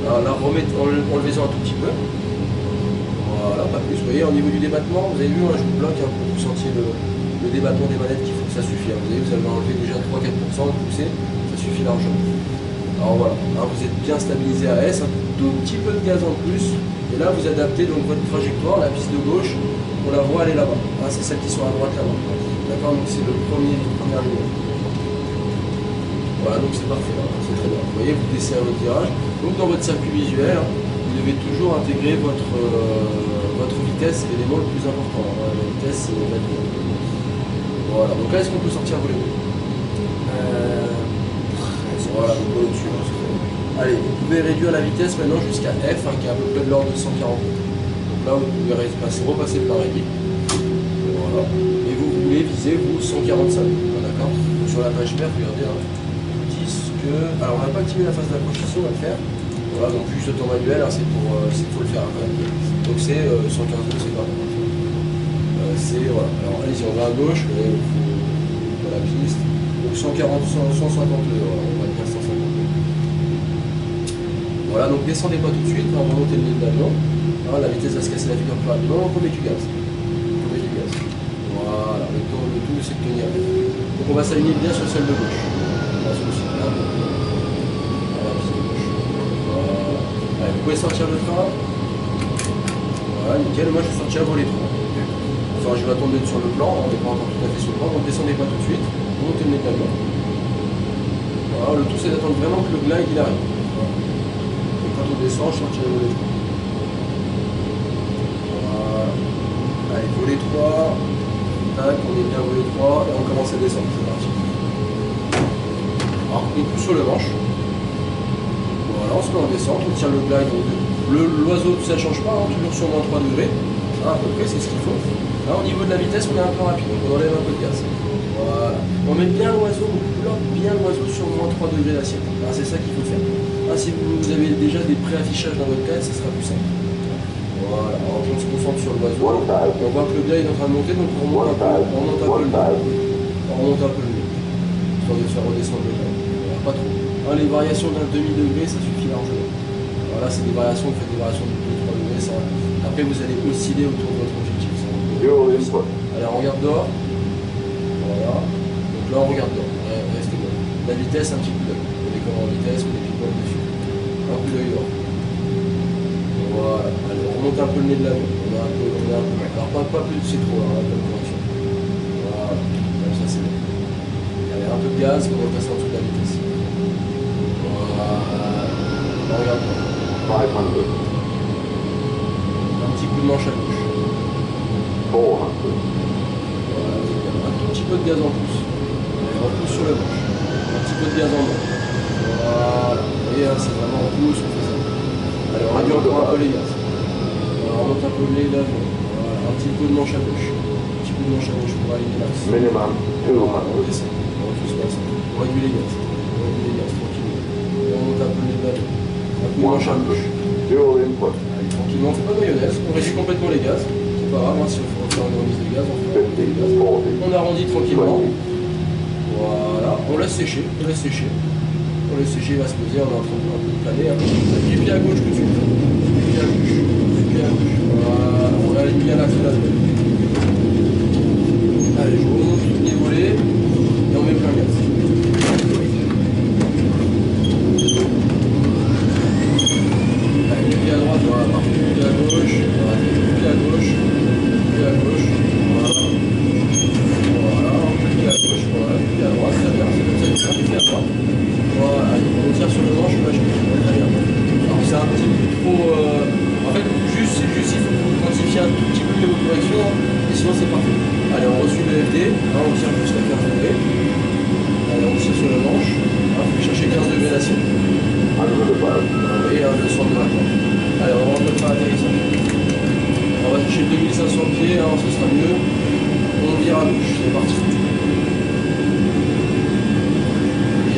Alors là, enlevez-en un tout petit peu. Voilà, pas plus. Vous voyez, au niveau du débattement, vous avez vu, hein, je vous bloque hein, pour que vous sentiez le débattement des manettes qu'il faut que ça suffit. Hein. Vous avez enlevé déjà 3-4%, vous poussez, ça suffit largement. Alors voilà, hein, vous êtes bien stabilisé à S, un tout petit peu de gaz en plus. Et là, vous adaptez donc votre trajectoire, la piste de gauche, on la voit aller là-bas. Ah, c'est celle qui sont à droite là-bas. D'accord, donc c'est le premier ligne. Voilà, donc c'est parfait, hein, c'est très bien. Vous voyez, vous desserrez votre virage. Donc dans votre circuit visuel, vous devez toujours intégrer votre vitesse, c'est l'élément le plus important. Hein. La vitesse, c'est la vie. Voilà, donc là, est-ce qu'on peut sortir voler? Voilà, donc au-dessus. Allez, vous pouvez réduire la vitesse maintenant jusqu'à F, hein, qui est à peu près de l'ordre de 140. Donc là, vous pouvez repasser plein réduit. Voilà. Et vous voulez viser, vous, 145. D'accord. Donc sur la page verte, regardez, hein, ils disent que... Alors, on n'a pas activé la phase d'approche ici, on va le faire. Voilà, donc juste le temps manuel, hein, c'est pour le faire après. Donc c'est 115 nœuds, c'est pas mal. Voilà. Alors, allez-y, on va à gauche, mais dans la piste. Donc 150 nœuds, voilà, on va dire 150 nœuds. Voilà, donc descendez pas tout de suite, on va remonter le nez de l'avion. Ah, la vitesse va se casser la figure plus rapidement, on met du gaz. Voilà, le tout c'est de tenir. Donc on va s'aligner bien sur celle de gauche. Voilà, là. Voilà, piste de gauche. Voilà. Allez, vous pouvez sortir le train. Voilà, nickel, moi je vais sortir à voler 3. Enfin, je vais attendre d'être sur le plan, on n'est pas encore tout à fait sur le plan, donc descendez pas tout de suite, montez le nez de l'avion. Voilà, le tout c'est d'attendre vraiment que le glide il arrive. Quand on descend, je sortirai voler 3. Voilà. Allez, voler 3. Tac, on est bien volé 3 et on commence à descendre. C'est parti. Alors, on pousse sur le manche. Voilà, on se met en descente, on tire le glide. L'oiseau, ça ne change pas, hein, toujours sur moins 3 degrés. Ah, à peu près, c'est ce qu'il faut. Là, au niveau de la vitesse, on est un peu rapide, donc on enlève un peu de gaz. Voilà. On met bien l'oiseau, on bloque bien l'oiseau sur moins 3 degrés d'assiette. Ah, c'est ça qu'il faut faire. Ah, si vous avez déjà des pré-affichages dans votre tête, ça sera plus simple. Voilà, alors on se concentre sur l'oiseau. On voit que le glide est en train de monter, donc on remonte un peu le nez. On remonte un peu le nez. Histoire de faire redescendre le glide. Voilà. pas trop. Hein, les variations d'un demi-degré, ça suffit largement. Voilà, c'est des variations, vous faites des variations de 2-3 degrés. Ça... Après, vous allez osciller autour de votre objectif. Allez, on regarde dehors. Voilà. Donc là, on regarde dehors. Restez bon. La vitesse, un petit coup d'œil. Vous voyez comment en vitesse, vous les picoles dessus. Un coup d'œil dehors. Voilà. Allez, on remonte un peu le nez de l'avion. On est un peu. Alors, pas plus de c'est trop, hein, comme correction. Voilà. Comme ça, c'est bon. Allez, un peu de gaz, on va passer en dessous de la vitesse. Voilà. On regarde dehors. 500. Un petit coup de manche à gauche. 400. Voilà, un tout petit peu de gaz en plus. Allez, on pousse sur le manche. Un petit peu de gaz en bas. Voilà. Vous voyez, hein, c'est vraiment on pousse, on fait ça. Allez, on réduit encore un peu les gaz. On remonte un peu les l'avion. Voilà, un petit peu de manche à gauche. Un petit peu de manche à gauche pour aligner l'axe. Minimum On 200. descend. On refuse pas ça. On réduit les gaz. On réduit les gaz tranquillement. On remonte un peu les l'avion. Un coup de manche à gauche. Dual input. Allez, tranquillement, on fait pas de mayonnaise. On réduit complètement les gaz. C'est pas grave, hein, si on faut faire une remise de gaz, on fait remonter les gaz. 50, 40. On arrondit tranquillement. Voilà, on laisse sécher, on laisse sécher. On laisse sécher, il va se poser, on est en train de un peu planer. Hein. Du pied à gauche tout de suite. Du pied à gauche. Du pied à gauche. Voilà, on aligne bien l'axe de la tête. Allez, je remonte tout dévolé et on met plein gaz. Allez, du pied à droite, voilà, parfait. Du pied à gauche, voilà, du pied à gauche, du pied à gauche, voilà. Voilà, du pied à gauche, voilà, du pied à droite, très bien, c'est comme ça, du pied à droite. Voilà, allez, on tire sur le manche, là je vais très bien. Alors c'est un petit peu trop. En fait, c'est juste il faut que vous quantifiez un tout petit peu de vos corrections, et sinon c'est parfait. Allez, on reçoit le FD, là on tire jusqu'à 15 degrés. Allez, on tire sur le manche, là, vous cherchez 15 degrés d'assiette. Vous voyez, hein, le centre de la corde. Allez, on rentre pas l'atterrissage. On va chercher 2500 pieds, hein, ce sera mieux. On vire à gauche, c'est parti.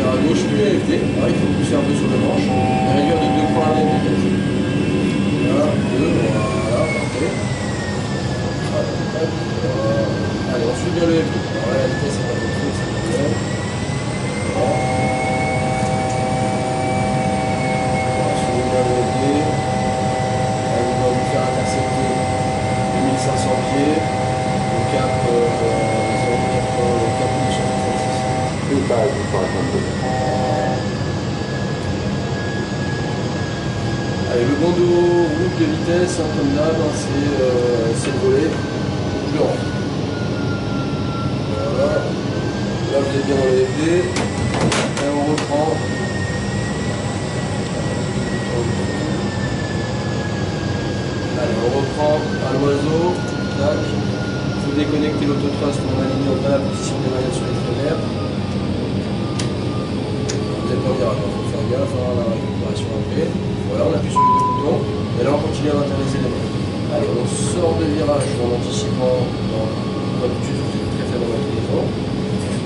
À gauche, plus LFD, il faut pousser un peu sur le manche et réduire de 2 points à la vitesse. 1, 2, voilà, parfait. Allez, on suit bien le FD. Alors là, la vitesse est pas trop trop, c'est pas bien. Voilà. On suit bien le FD. Allez, on va vous faire intercepter 2500 pieds au cap 0,86. 2500. Allez, le bandeau rouge de vitesse, hein, comme d'hab, hein, c'est le volet. Je le rentre. Voilà. Là, vous êtes bien dans le FD. Et on reprend. Allez, on reprend à l'oiseau. Tac. Vous déconnectez l'autotrust en alignant bien la position des manettes sur les traîneurs. Vous êtes en virage, il faut faire gaffe à la récupération après. Voilà, on appuie sur les deux boutons. Et là, on continue à internaliser les mains. Allez, on sort de virage en anticipant. D'habitude, vous êtes très faible en inclinaison.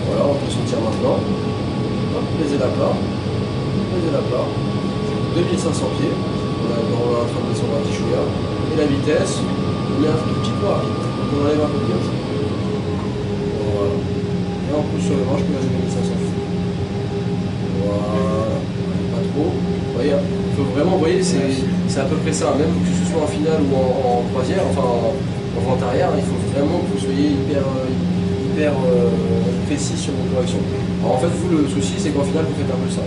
Voilà, on peut sortir maintenant. Hop, plaisez la plat. Plaisez la plat. 2500 pieds. On est en train de descendre un petit chouïa. Et la vitesse, on met un tout petit peu rapide. Donc on enlève un peu de gaz. Voilà. Et on pousse sur le manche pour la 2500 pieds. Voilà. Pas trop. Vous voyez, il faut vraiment, vous voyez, c'est à peu près ça. Même que ce soit en finale ou en croisière, enfin en vente arrière, il faut vraiment que vous soyez hyper précis sur vos corrections. Alors en fait, vous, le souci, c'est qu'en finale, vous faites un peu ça.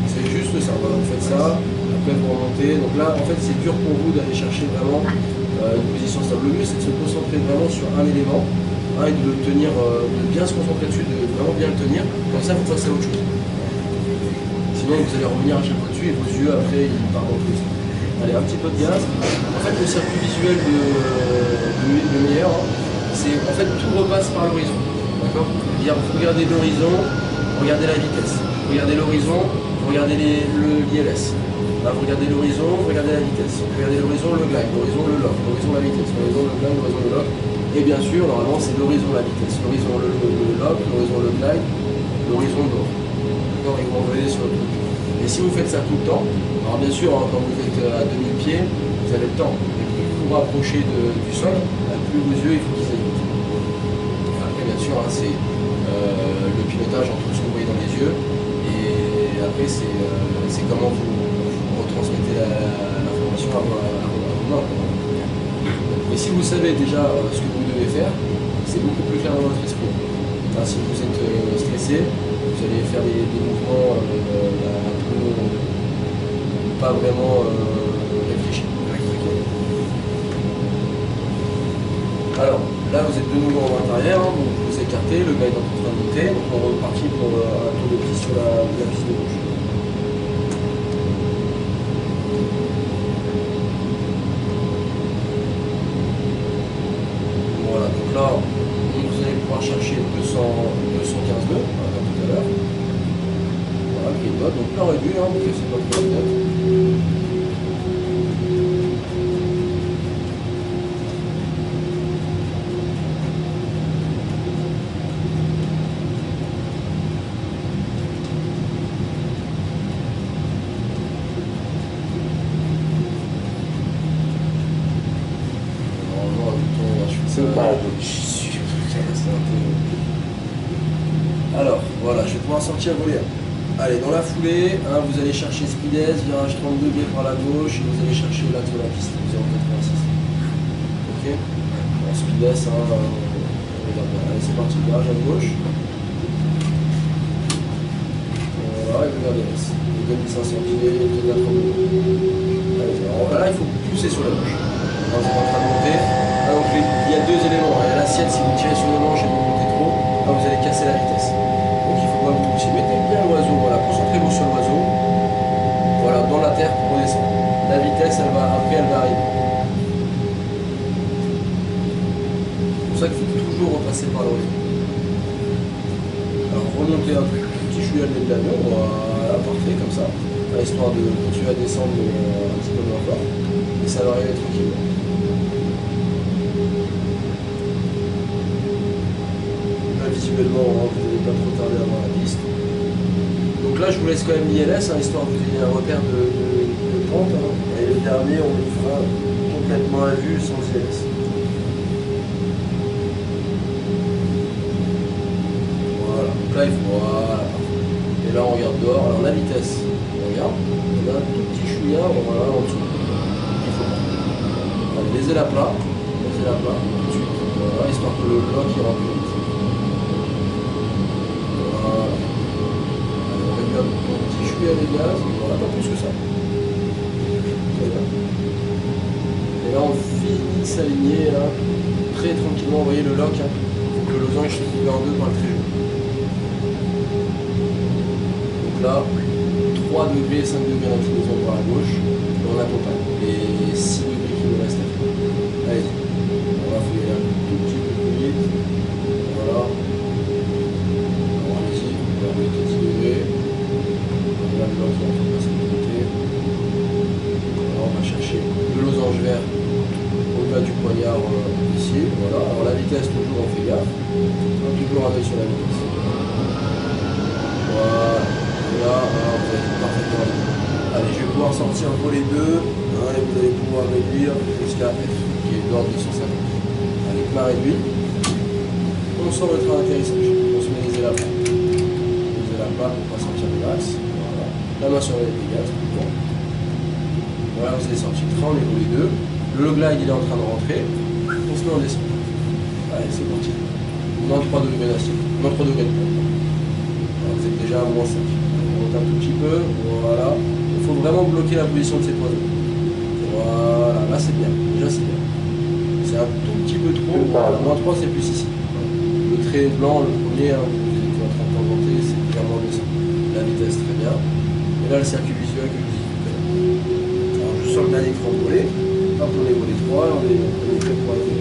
C'est juste ça. Voilà, vous faites ça, après vous remontez. Donc là, en fait, c'est dur pour vous d'aller chercher vraiment une position stable. Le mieux, c'est de se concentrer vraiment sur un élément, et de le tenir, de bien se concentrer dessus, de vraiment bien le tenir. Comme ça, vous passez à autre chose. Sinon, vous allez revenir à chaque fois dessus et vos yeux, après, ils partent en plus. Allez, un petit peu de gaz. En fait, le circuit visuel de meilleur, hein, c'est en fait tout repasse par l'horizon. D'accord? C'est-à-dire, vous regardez l'horizon, regardez la vitesse. Vous regardez l'horizon, vous regardez l'ILS. Là, vous regardez l'horizon, vous regardez la vitesse. Vous regardez l'horizon, le glide, l'horizon, le lock, l'horizon, la vitesse, l'horizon, le glide, l'horizon, le lock. Et bien sûr, normalement, c'est l'horizon, la vitesse, l'horizon, le lock, l'horizon, le glide, l'horizon, le bord. D'accord? Et vous envoyez sur le truc. Et si vous faites ça tout le temps, alors bien sûr, hein, quand vous êtes à 2000 pieds, vous avez le temps. Et plus vous vous rapprochez du sol, plus vos yeux, il faut qu'ils aillent vite. Après, bien sûr, hein, c'est le pilotage entre ce que vous voyez dans les yeux et après, c'est comment vous retransmettez l'information à vos mains. Mais si vous savez déjà ce que vous devez faire, c'est beaucoup plus clair dans votre esprit. Enfin, si vous êtes stressé, vous allez faire des mouvements un peu pas vraiment réfléchis. Alors, là vous êtes de nouveau en marche arrière, hein, vous vous écartez, le gars est en train de monter, donc on est reparti pour un tour de piste sur la piste de gauche. Voilà, donc là, vous allez pouvoir chercher 215 nœuds, comme tout à l'heure. Voilà, qui est bonne, donc plein réduit, hein, parce que c'est pas trop la tête. Alors, voilà, je vais pouvoir sortir voler. Allez, dans la foulée, hein, vous allez chercher Speed S, virage 30 degrés par la gauche, et vous allez chercher l'axe de la piste, 0,86. Ok. Alors, Speed S, hein, allez, c'est parti, virage à gauche. Voilà, et vous regardez S. Vous gagnez 500 pieds, vous êtes à 30 degrés. Allez, alors là, il faut pousser sur la gauche. Alors, vous êtes en train de monter. Ah, donc, il y a deux éléments. Il y a l'assiette, si vous tirez sur le manche et vous montez trop, là, vous allez casser la vitesse. Donc il faut pas vous pousser. Mettez bien l'oiseau, voilà, concentrez-vous sur l'oiseau. Voilà, dans la terre pour redescendre. La vitesse, après elle va arriver. C'est pour ça qu'il faut toujours repasser par l'horizon. Alors remontez un petit chouïa de l'avion, voilà, parfait, comme ça. Histoire de continuer à descendre un petit peu encore. Et ça va arriver tranquillement. Visuellement, hein, vous n'allez pas trop tarder avant la piste. Donc là, je vous laisse quand même l'ILS, hein, histoire que vous ayez un repère de pente. Hein. Et le dernier, on le fera complètement à vue sans ILS. Voilà, donc là, il faut. Voilà. Et là, on regarde dehors. Alors, la vitesse, on regarde. On a un tout petit chouïa, voilà, en dessous. Il faut pas. Allez, laissez la plat. Laissez la plat, tout de suite. Voilà, histoire que le bloc il rentre vite. À des gaz, voilà, pas plus que ça. Très bien. Et là on finit de s'aligner hein, très tranquillement, vous voyez le lock, hein. Il faut que le losange soit coupé en deux par le tréjeu. Donc là, 3 degrés, 5 degrés d'inclinaison par la gauche, et on accompagne. Et 6 degrés qui nous restent à faire. Allez, on va fouiller un tout petit peu plus vite. Voilà. Alors allez-y, on va mettre 10 degrés. Là, le bloc, on va passer de côté. Alors, on va chercher le losange vert au-delà du poignard ici. Voilà. Alors la vitesse, toujours on fait gaffe. Toujours un œil sur la vitesse. Voilà. Et là, voilà, vous allez parfaitement aller. Allez, je vais pouvoir sortir pour les deux. Hein, et vous allez pouvoir réduire jusqu'à F, qui est de l'ordre de 150. Avec ma réduit, on sort le train d'atterrissage. On se met les ailes à plat. Les ailes à plat pour pas sortir de l'axe. La main sur les gaz, bon. Voilà, vous allez sortir le train, on est tous les deux. Le glide il est en train de rentrer. On se met en descente. Allez, c'est parti. Moins 3 degrés d'assiette. Moins 3 degrés de pompe. Vous êtes déjà à moins 5. On monte un tout petit peu. Voilà. Il faut vraiment bloquer la position de cet oiseau. Voilà, là c'est bien. Déjà c'est bien. C'est un tout petit peu trop. Voilà. Moins 3 c'est plus ici. Le trait blanc, le premier, hein, vous êtes en train de tenter, c'est clairement descend. La vitesse très bien. Et là, le circuit visuel que je vous dis tout à l'heure. Alors, je sors le dernier cran volé. Hop, on est volé 3, on est prêt pour arrêter.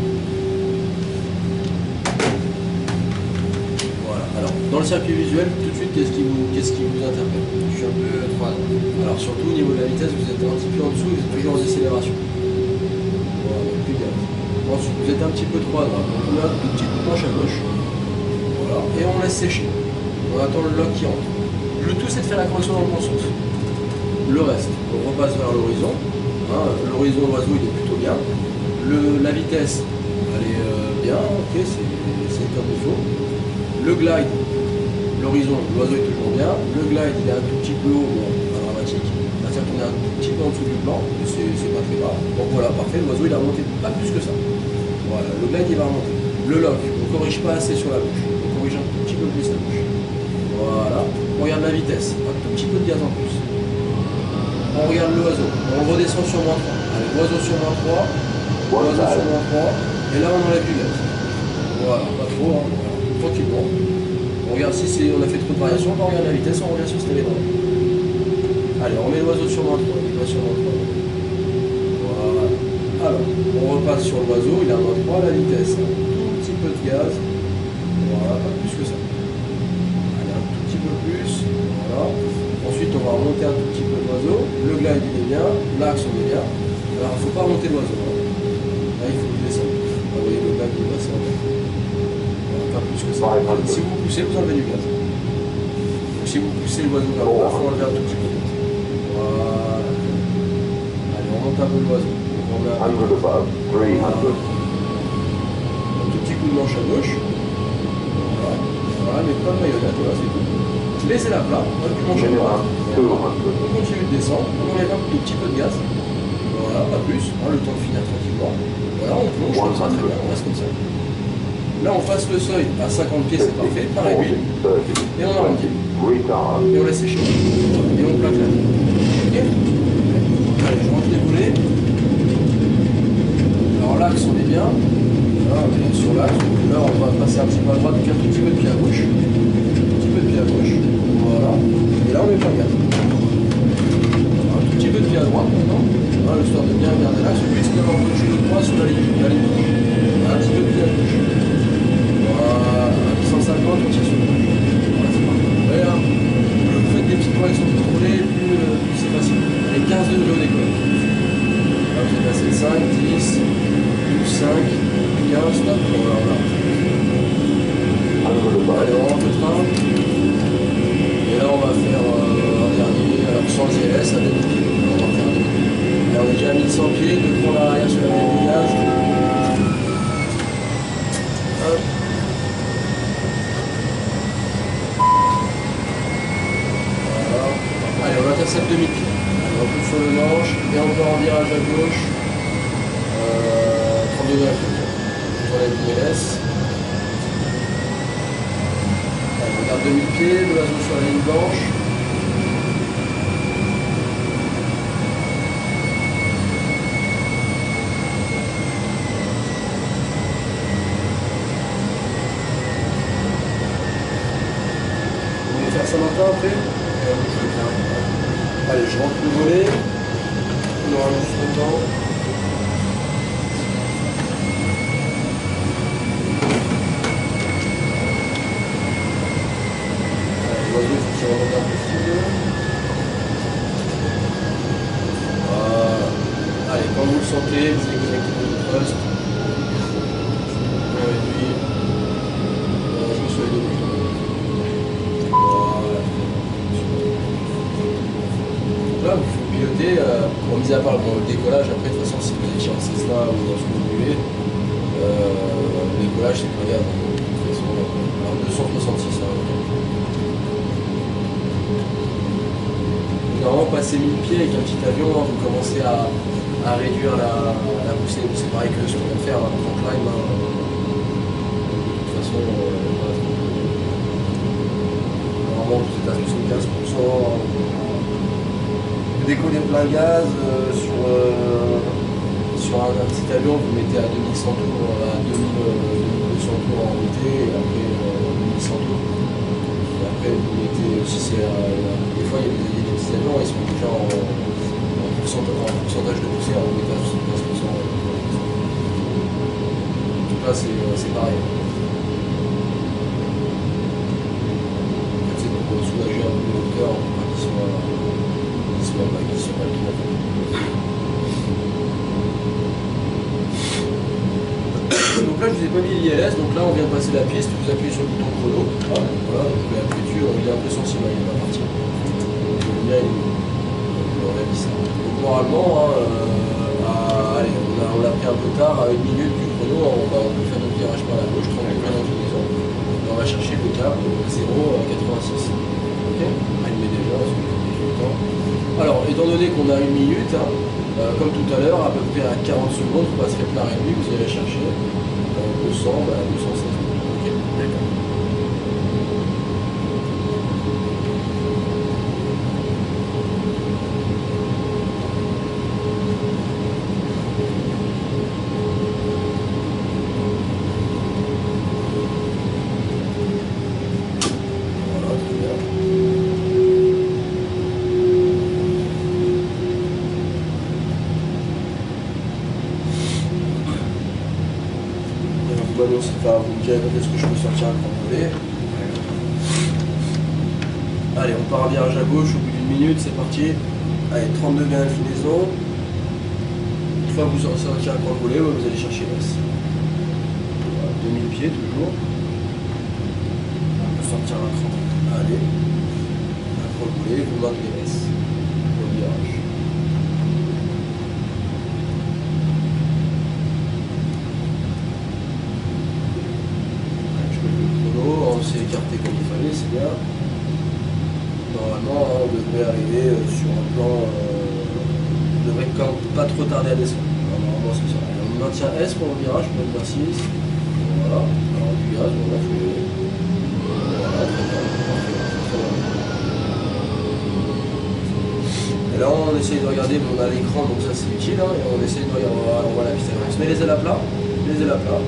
Voilà. Alors, dans le circuit visuel, tout de suite, qu'est-ce qui vous interpelle? Je suis un peu froid. Alors, surtout au niveau de la vitesse, vous êtes un petit peu en dessous, vous êtes toujours en décélération. Voilà, plus gaz. Ensuite, vous êtes un petit peu trop à droite. Donc, on a une petite penche à gauche. Voilà. Et on laisse sécher. On attend le lock qui rentre. Le tout c'est de faire la correction dans le bon sens. Le reste, on repasse vers l'horizon. Hein, l'horizon l'oiseau il est plutôt bien. La vitesse, elle est bien, ok, c'est comme il faut. Le glide, L'horizon, l'oiseau est toujours bien. Le glide, il est un tout petit peu haut, bon, pas dramatique. C'est-à-dire qu'on est un tout petit peu en dessous du plan, mais c'est pas très grave. Donc voilà, parfait, l'oiseau il a remonté pas plus que ça. Voilà, le glide il va remonter. Le lock, on ne corrige pas assez sur la bouche. On corrige un tout petit peu plus la bouche. Voilà. On regarde la vitesse, un tout petit peu de gaz en plus. On regarde l'oiseau, on le redescend sur moins 3. Allez, oiseau sur moins 3, oiseau sur moins 3, et là on enlève du gaz. Voilà, pas trop, hein, voilà. Tranquillement. On regarde si on a fait trop de variations, on regarde la vitesse, on revient sur cet élément. Allez, on met l'oiseau sur moins 3, il va sur moins 3. Voilà. Alors, on repasse sur l'oiseau, il a moins 3, la vitesse, un tout petit peu de gaz. Voilà, pas plus que ça. Allez, un tout petit peu plus. Voilà. Ensuite, on va remonter un tout petit peu l'oiseau. Le glide, il est bien. L'axe, on est bien. Alors, il ne faut pas remonter l'oiseau. Là, il faut le descendre. Vous voyez, le glide, il va descendre. Voilà, pas plus que ça. Si vous poussez, vous enlevez du gaz. Donc, si vous poussez l'oiseau vers le bas, il faut enlever un tout petit peu de gaz. Voilà. Allez, on monte un peu l'oiseau. 100 above, 300. Un tout petit coup de manche à gauche. Voilà. Voilà, mais pas de marionnette, voilà, c'est tout. Laissez la plat, on du manche à droite. On continue de descendre, on enlève un tout petit peu de gaz. Voilà, pas plus, hein, le temps de finir tranquillement. Voilà, on plonge comme ça, très bien, on reste comme ça. Là, on passe le seuil à 50 pieds, c'est parfait, par aiguille. Et on arrondit. Et on laisse sécher. Et on plaque la vie. Ok. Allez, je rentre les boulets. Alors l'axe, on est bien. Là, on est sur l'axe. Là, on va passer un petit peu à droite, donc un tout petit peu de pied à gauche. Un petit peu de pied à gauche. Voilà. Et là, on met pas de gaz. Un tout petit peu de pied à droite maintenant. Voilà, l'histoire de bien garder l'axe. Le but, c'est d'avoir une gauche de 3 sur la ligne. Un petit peu de pied à gauche. Voilà. 150, on tire sur le gauche. Voilà, c'est parfait. Voilà. Plus vous faites des petites corrections contrôlées, plus c'est facile. Allez, 15 degrés au décollage. Là, vous êtes passé 5, 10, plus 5, 15, stop. Voilà. Allez, on rentre le train. Et là, on va faire un dernier, alors sans ILS, à 2000 pieds. On va faire un demi. Là, on est déjà à 1100 pieds, de prendre l'arrière sur la ligne du gaz. Hop. Voilà. Allez, on intercepte 2000 pieds. On pousse sur le manche et on part en virage à gauche. 30 degrés à gauche. Sur la ILS. On garde 2000 pieds, l'oiseau sur la ligne blanche. Vous voulez faire ça maintenant après? Je vais faire. Allez, je rentre le volet. On aura juste le temps. L'oiseau, il faut qu'il remonte un peu fil. Voilà. Allez, quand vous le sentez, vous déconnectez de votre poste. On réduit. Je me suis allé de bout. Voilà. Donc là, il faut piloter, mis à part le décollage, après de toute façon, si vous étiez en Cessna ou dans ce que vous voulez, le décollage, c'est pas grave. De toute façon, alors 266. Normalement, passer 1000 pieds avec un petit avion, hein, vous commencez à réduire la poussée. C'est pareil que ce qu'on vient de faire en climb. Hein. De toute façon, voilà. Normalement, vous êtes à 75%. Vous décollez plein gaz sur un petit avion, vous mettez à 2100 tours, à 2200 tours en montée, et après 1100 tours. Et après, vous mettez, si c'est des fois, il y a des petits avions, ils sont déjà en pourcentage de poussière, on met à 75%. En tout cas, c'est pareil. En fait, c'est pour soulager un peu le moteur, pour pas qu'ils soient mal climatisés. Donc là, je vous ai pas mis l'ILS, donc là, on vient de passer la piste, vous appuyez sur le bouton chrono. Voilà, donc la préture, il est un peu sensible, il va partir. Donc le lien, on a mis ça. Donc normalement, hein, allez, on l'a pris un peu tard, à 1 minute du chrono, on peut faire notre virage par la gauche, tranquillement dans une maison. On va chercher le câble 0 à 85 étant donné qu'on a 1 minute, hein, comme tout à l'heure, à peu près à 40 secondes, vous passerez plein réduit, vous allez chercher 200, 216. Ok, d'accord. Voilà, très bien. Vous m'annoncez, enfin, vous me direz peut-être que je peux sortir un grand volet. Allez, on part à virage à gauche au bout d'1 minute, c'est parti. Allez, 30 degrés inclinaison. Une fois que vous sortirez un grand volet, vous allez chercher l'S. Voilà, 2000 pieds toujours. On peut sortir un cran. Allez, un grand volet, vous maintenez S. Au virage. Je mets le chrono, on s'est écarté comme il fallait, c'est bien. Normalement, on devrait arriver sur un plan. On devrait quand même pas trop tarder à descendre. Alors, normalement, c'est ça. Alors, on maintient S pour le virage, pour l'exercice. Voilà. Alors, du gaz, on va faire. Voilà, très bien. Parfait. Très bien. Et là, on essaye de regarder, on a l'écran, donc ça c'est utile. Hein, et on essaye de regarder, on voit la piste. On se met les ailes à plat. Les ailes à plat.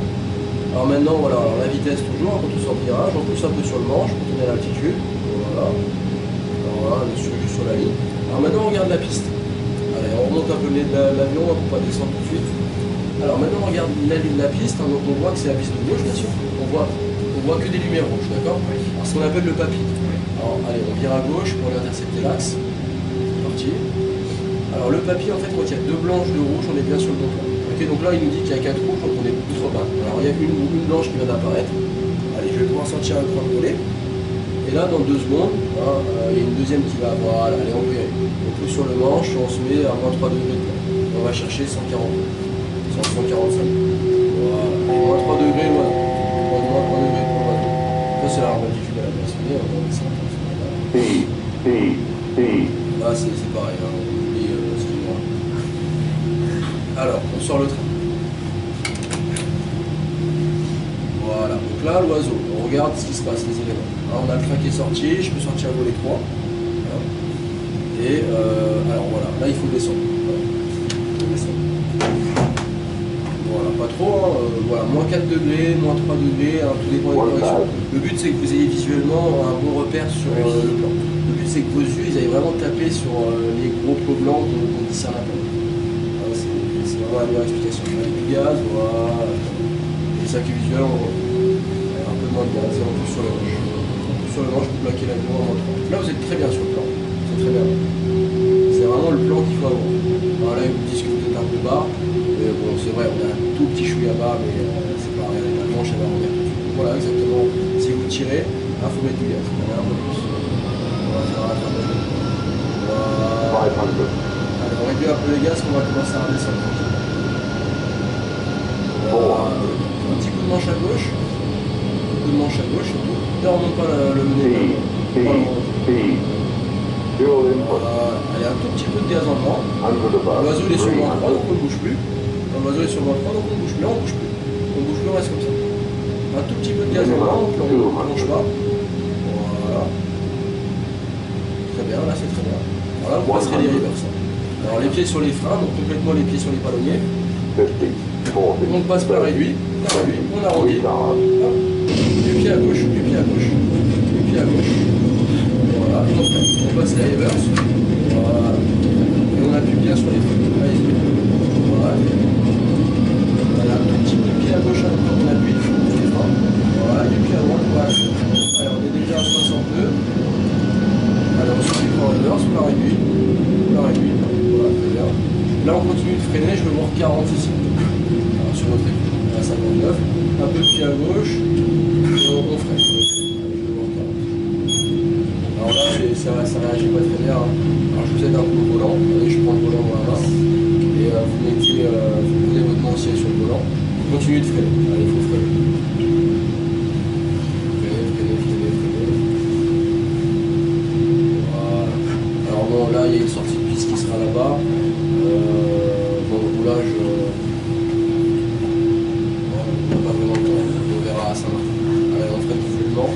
Alors maintenant, voilà, alors la vitesse toujours, quand on sort le virage, on pousse un peu sur le manche pour tenir l'altitude. Voilà. Alors voilà, on est juste sur la ligne. Alors maintenant, on regarde la piste. Allez, on remonte un peu le nez de l'avion pour pas descendre tout de suite. Alors maintenant, on regarde la ligne de la piste, hein, donc on voit que c'est la piste de gauche, bien sûr. On voit que des lumières rouges, d'accord? Alors, ce qu'on appelle le papy. Alors, allez, on vire à gauche pour aller intercepter l'axe. C'est parti. Alors, le papy, en fait, quand il y a 2 blanches, 2 rouges, on est bien sur le bon plan. Ok, donc là, il nous dit qu'il y a 4 rouges, donc on est beaucoup trop bas. Alors, il y a une blanche qui vient d'apparaître. Allez, je vais pouvoir sortir un cran de volet. Et là, dans 2 secondes, hein, il y a une deuxième qui va avoir. Allez, on pousse sur le manche, on se met à moins 3 degrés de plan. On va chercher 140. 145. Voilà. Et moins 3 degrés, voilà. Moins 3 degrés pour l'oiseau. Ça, c'est la altitude à la base. On va mettre ça. Là, c'est pareil. Hein. On oublie ce qu'il y a. Alors, on sort le train. Voilà. Donc là, l'oiseau. On regarde ce qui se passe, les éléments. Alors, on a le train qui est sorti. Je peux sortir un volet 3. Voilà. Et alors voilà. Là, il faut descendre. Voilà. Il faut descendre. Voilà, pas trop, hein, voilà, moins 4 degrés, moins 3 degrés, hein, tout dépend des corrections. Le but c'est que vous ayez visuellement un bon repère sur le plan. Le but c'est que vos yeux ils aillent vraiment taper sur les gros pots blancs qu'on discerne à peine. Voilà, c'est vraiment la meilleure explication. Avec du gaz, voilà. Et ça qui est visuel, on voit. Un peu moins de gaz, et en plus sur le manche. En plus sur le manche, vous plaquez l'avion en moins 3. Là vous êtes très bien sur le plan. C'est très bien. C'est vraiment le plan qu'il faut avoir. Alors là, ils vous disent que vous êtes un peu bas. Mais bon, c'est vrai, on a un tout petit chouïa bas, mais c'est pas rien. La manche, elle va revenir tout de suite. Voilà, exactement. Si vous tirez, il faut mettre du gaz. Allez, un peu plus. On va faire la fin de jeu. Voilà. 500. Allez, on réduit un peu les gaz, qu'on va commencer à redescendre. Voilà. Un petit coup de manche à gauche. Un coup de manche à gauche, surtout. Là, on ne monte pas le nez. Voilà. Allez, un tout petit peu de gaz en moins. L'oiseau il est sur le moins 3, donc on ne bouge plus. L'oiseau est sur le moins 3, donc on ne bouge plus. Là, on ne bouge plus. On bouge plus, on reste comme ça. Un tout petit peu de gaz en moins, donc on ne plonge pas. Voilà. Très bien, là c'est très bien. Alors là, vous passerez les reverse. Alors les pieds sur les freins, donc complètement les pieds sur les palonniers. On passe par réduit, on arrondit. Hop. Du pied à gauche, du pied à gauche, du pied à gauche. Voilà, et on passe les reverse. Voilà. Et on appuie bien sur les freins. Allez. Voilà. Voilà, un tout petit peu de pied à gauche, on appuie sur les freins. Voilà, du pied à droite, voilà. Allez, on est déjà à 62. Allez, on suit le reverse, on la réduit. Voilà, très bien. Là, on continue de freiner, je vais voir 40 ici. Alors, sur notre écran, à 59. Un peu de pied à gauche, et on freine. Allez, je vais voir 40. Alors là, ça réagit pas très bien. Hein. Alors, je vous aide un peu au volant. Allez, je prends le volant dans la main. Et vous prenez votre mancier sur le volant. Vous continuez de freiner. Allez, il faut freiner. Freiner. Voilà. Alors bon, là, il y a une sortie de piste qui sera là-bas. Bon, le roulage, on n'a pas vraiment le temps, on verra à Saint-Martin. Allez, on freine tout doucement.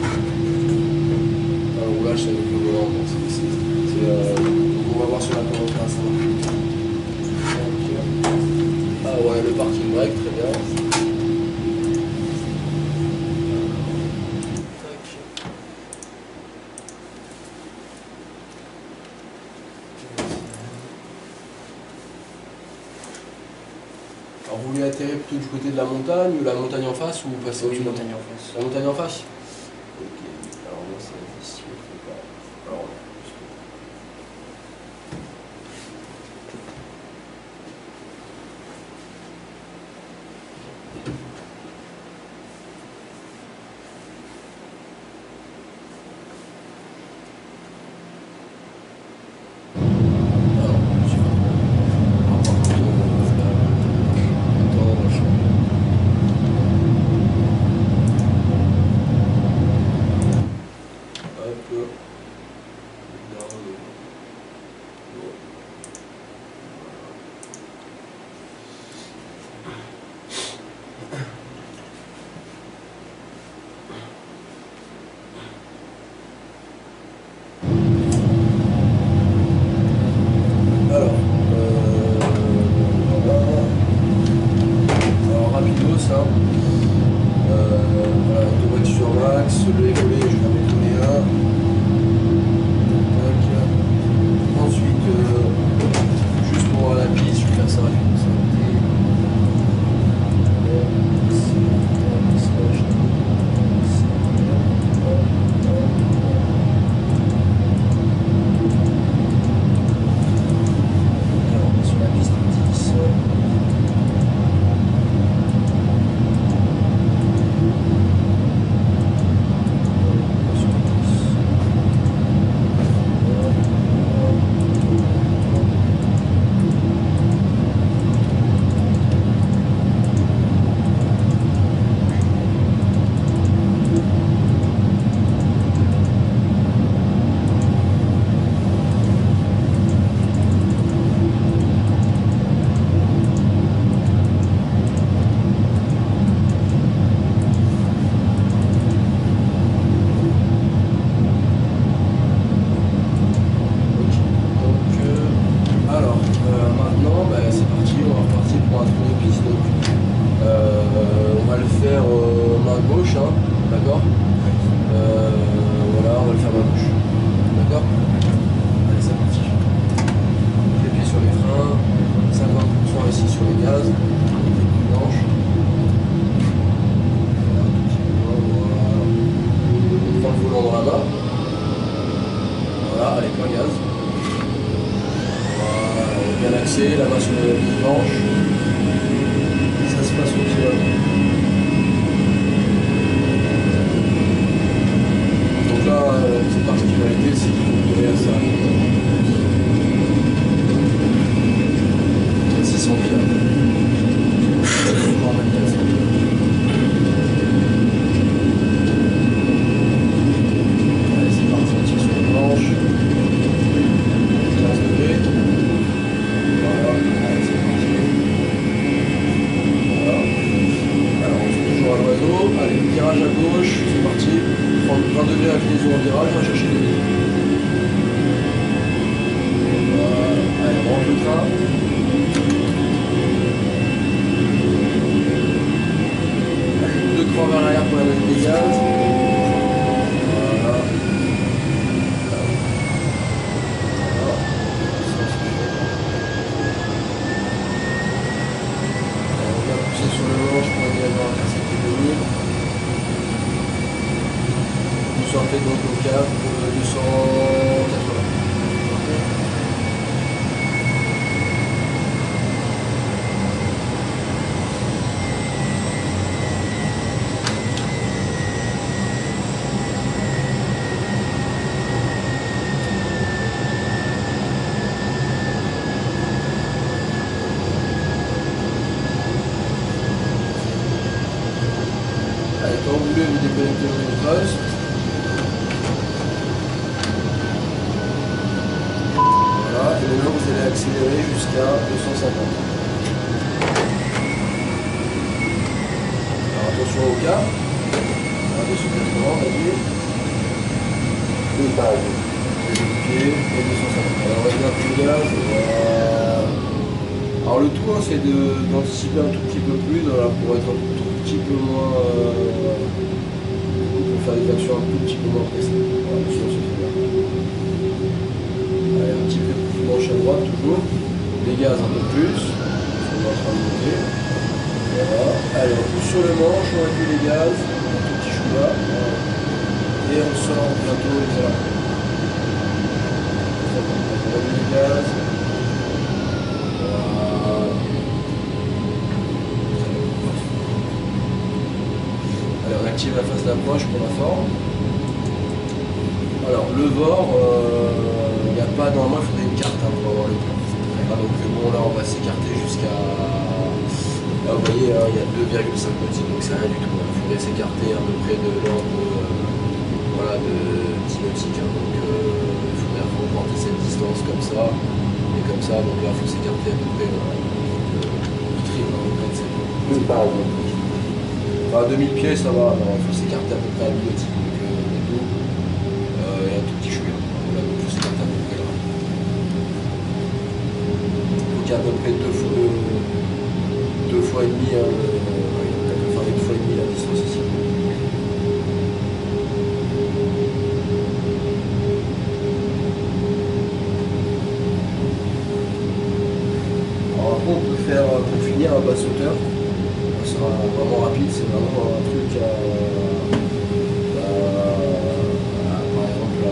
Le roulage, c'est avec le volant, donc on va voir sur la commande à Saint-Martin. Ah ouais, le parking brake, très bien. Alors vous voulez atterrir plutôt du côté de la montagne ou la montagne en face ou passer Oui, montagne en face. La montagne en face. Ok, alors moi ça va être ici, on fait pas. Alors là, alors rapidos, hein. Voilà, 2 voitures max, le écolé, je vais en mettre les 1. Ensuite, juste pour voir la piste, je vais faire ça avec une santé. Alors, on est sur la piste 10. Maintenant, c'est parti, on va repartir pour un tour de piste. Donc, on va le faire main gauche, hein, d'accord. Voilà, on va le faire main gauche. D'accord. Allez, c'est parti. Les pieds sur les freins, 50% ici sur les gaz, les coups blanches. Voilà. On prend le volant dans la main. Voilà, allez, plein gaz. Bien axé, la main sur les planches. Ça se passe au pilote. Donc là, cette particularité, c'est qu'il faut courir ça. 600 pieds. Allez, c'est parti, on tire sur les planches. 15 degrés. Voilà, allez, c'est parti. Voilà. Alors, on fait toujours à l'oiseau. Allez, virage à gauche, c'est parti. 20 degrés inclinaison en virage, on va chercher les lignes. Voilà, allez, on range le train. Allez, 2 crans vers l'arrière pour la mettre des gaz. Voilà. Sur le manche pour aller avoir intercepté de l'île. Vous sortez donc au cap 280. Allez, quand vous voulez, vous déconnectez le mitrailleuse. Voilà, et maintenant vous allez accélérer jusqu'à 250. Alors attention au cas. 280 on va dire. 2000. Pied et 250. Alors on va mettre le gaz. Voilà. Alors le tout c'est d'anticiper un tout petit peu plus pour être un tout petit peu moins pour faire des actions un tout petit peu moins précises. Voilà, sinon c'est bien. Allez, un petit peu de manche à droite toujours. Les gaz un peu plus. On est en train de monter. Voilà. Allez, on pousse sur le manche, on réduit les gaz, un tout petit chou là. Et on sort bientôt les alarmes. On réduit les gaz. On active la phase d'approche pour la forme. Alors le VOR, il n'y a pas, normalement il faudrait une carte pour avoir le plan. Donc bon là on va s'écarter jusqu'à, là vous voyez il y a 2,5 nautiques, donc c'est rien du tout. Il faudrait s'écarter à peu près de l'ordre voilà, de 10 nautiques. Donc il faudrait remporter cette distance comme ça, et comme ça, donc là il faut s'écarter à peu près du triple, 27. 2000. Enfin, 2000 pieds, ça va, il faut s'écarter à peu près à 1000 nautiques, donc bientôt, et un tout petit chouïa. Voilà, donc il faut s'écarter à peu près là. Donc il y a à peu près deux fois et demi, peut-être faire 2 fois et demi la distance ici. Alors après on peut faire, pour finir, un basse hauteur. Ça sera vraiment rapide, c'est vraiment un truc par exemple à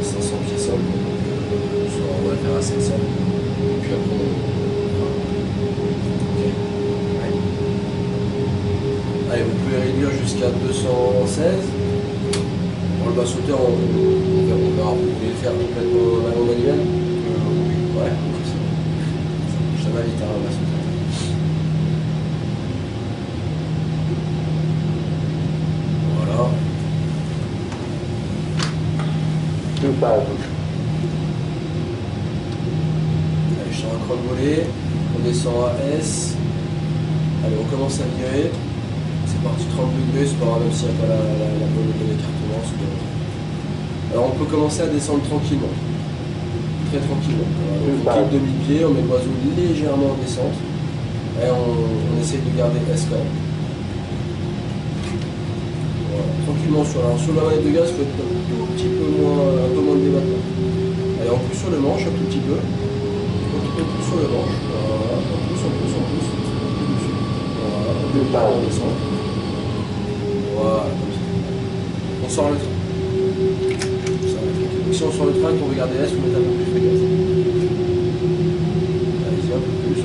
500 pieds sol, on va le faire à 700, et puis après okay. Allez, vous pouvez réduire jusqu'à 216. Pour le bas sauteur, on verra, vous pouvez le faire complètement à manuel. Ouais, ça va vite un bas sauteur. Allez, je suis en train de voler, on descend à S. Allez, on commence à virer. C'est parti 30 degrés, c'est pas grave, même s'il n'y a pas la bonne d'écartement. Alors on peut commencer à descendre tranquillement. Très tranquillement. Donc, on quitte 2000 pieds, on met l'oiseau légèrement en descente. Et on essaye de garder S quand même. Tranquillement sur la manette de gaz, il faut être un peu moins de débattement. Allez, on pousse sur le manche un tout petit peu. Un petit peu plus sur le manche. Voilà, on pousse. Voilà, on descend. Voilà, comme ça. On sort le train. Donc, si on sort le train, qu'on veut garder S, on met un peu plus de gaz. Allez-y, un peu plus.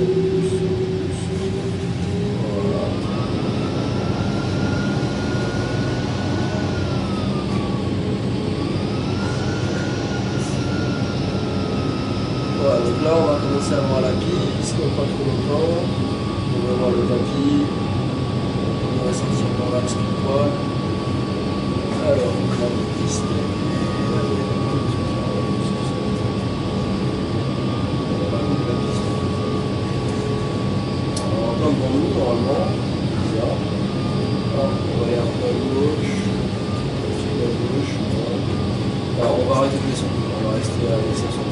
Voilà, donc là on va commencer à voir la piste, pas trop longtemps. On va voir le tapis. On va sortir par l'axe pile poil. Alors, la piste. On va plein devant nous normalement. Là. On va aller un peu à gauche. Un petit peu à gauche. Alors on va arrêter de descendre. On va rester à 500.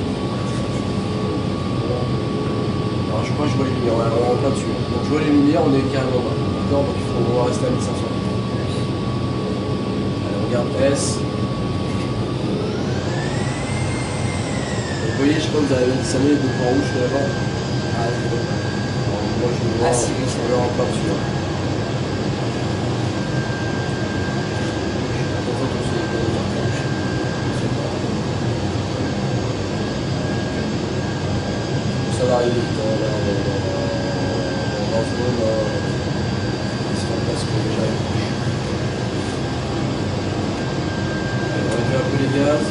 Alors je crois que je vois les lumières, on est en plein dessus. Donc je vois les lumières, on est carrément bas. D'accord, donc on va rester à 1500. Allez, on regarde S. Donc, vous voyez, je sais pas, vous avez 5 minutes de point rouge là-bas. Ah, c'est bon. Alors, moi je le vois, si, oui, c'est en plein dessus. Hein. Ça va arriver vite, dans ce monde, il se rend parce que j'arrive proche. Allez, on réduit un peu les gaz.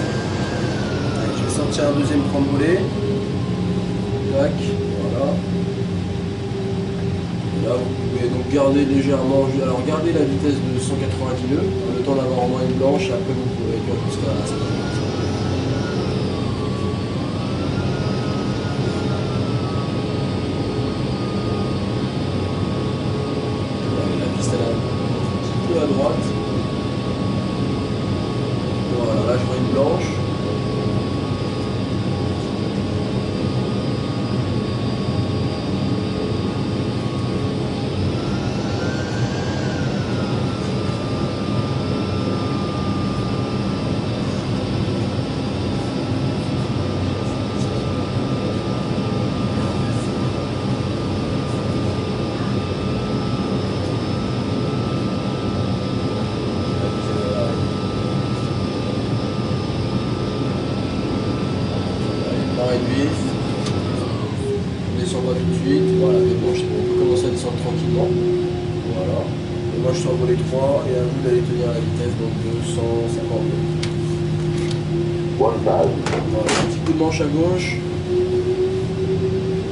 Allez, je vais sortir un deuxième cran de volée. Tac, voilà. Et là, vous pouvez donc garder légèrement, alors gardez la vitesse de 190 nœuds, le temps d'avoir en moyenne blanche, et après vous pouvez réduire jusqu'à 150. réduit. On descend pas tout de suite. Voilà, mais bon, on peut commencer à descendre tranquillement. Voilà. Et moi je suis en volet 3 et à vous d'aller tenir la vitesse donc 250. One thousand. Voilà, un petit coup de manche à gauche.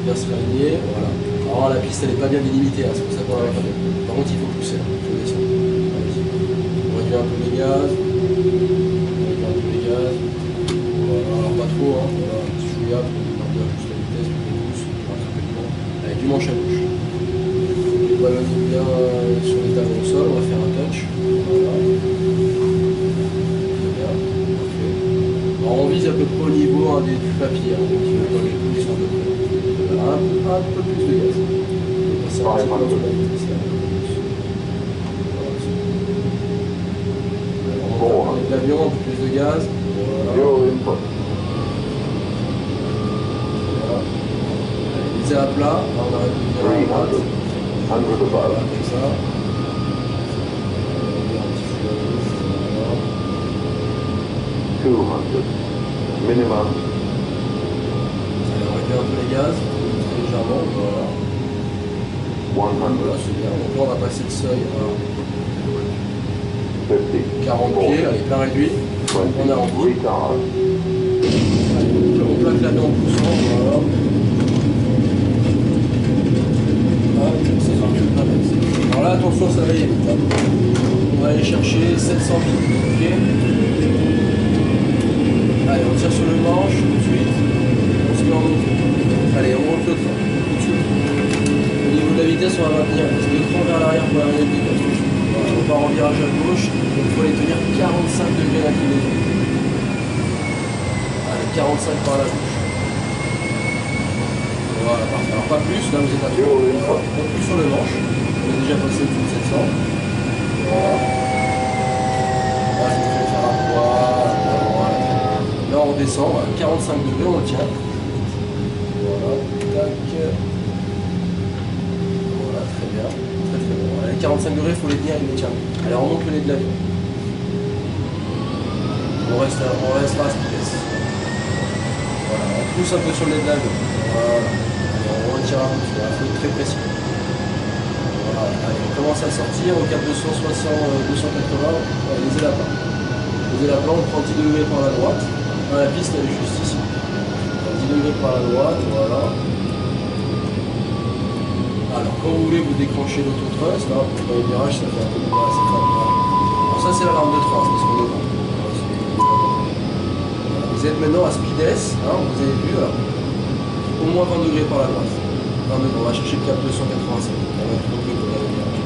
Bien se réaligner. Voilà. Alors la piste elle n'est pas bien délimitée, hein, c'est pour ça qu'on va pas bien. Par contre il faut pousser, il faut descendre. Allez-y. On réduit un peu les gaz. On réduit un peu les gaz. Voilà, alors pas trop, hein. Voilà, un petit chouïa pour garder juste la vitesse, puis on pousse rapidement. Avec du manche à gauche. Le ballon est bien sur les talons au sol, on va faire un touch. Voilà. Très bien, parfait. Alors on vise à peu près au niveau hein, du papier, hein, donc dans les coups sont à peu près. Voilà, un peu plus de gaz. On va passer un petit peu dans la vitesse là. Voilà, on va de l'avion, un peu plus de gaz. Voilà. Zero input. Voilà. Allez, visez à plat, là on arrête de virer à droite. 100 above. Voilà, comme ça. On va un petit fou à gauche. Voilà. 200. Minimum. Allez, on réduit un peu les gaz, très légèrement. Voilà. 100. Voilà, c'est bien. Donc là on va passer le seuil à 50. 40 pieds, allez, plein réduit. 20. On a rempli. Retard. Allez, on plaque l'avion en poussant, voilà. Hop, ça marche pas mal. Alors là, attention, ça va y aller vite. Hein. On va aller chercher 700 pieds. Ok. Allez, on tire sur le manche tout de suite. On se met en montée. Allez, on monte le train. Tout de suite. Au niveau de la vitesse, on va maintenir. Parce que le train vers l'arrière pour arriver le décolle. Voilà, on part en virage à gauche. Donc il faut aller tenir 45 degrés d'inclinaison. Allez, 45 par la gauche. Voilà, parfait. Alors pas plus, là vous êtes à 3. Voilà. On pousse sur le manche. On a déjà passé le 700. Voilà. Là, je vous fais faire un poids. Voilà. Là, on descend. Voilà. 45 degrés, on le tient. Voilà. Tac. Voilà, très bien. Très très bon. Allez, 45 degrés, il faut les tenir et les tiens. Allez, on monte le nez de l'avion. On restera à cette vitesse. Voilà, on pousse un peu sur le nez de l'avion. Voilà. Allez, on retire un peu, il faut être très précis. Voilà, allez, on commence à sortir au cap 260, 280, lisez la plat. Lisez la plat, on prend 10 degrés par la droite. Ah, la piste elle est juste ici. 10 degrés par la droite, voilà. Alors quand vous voulez vous décronchez l'auto-thrust, là, dans les virages ça fait un peu de mal, ça fait un peu mal. Alors ça c'est l'alarme de train, c'est parce qu'on est devant. Vous êtes maintenant à speed S, hein, vous avez vu, là. Au moins 20 degrés par la droite. 20 degrés, on va chercher le cap 285. On va tout degrés pour la virage.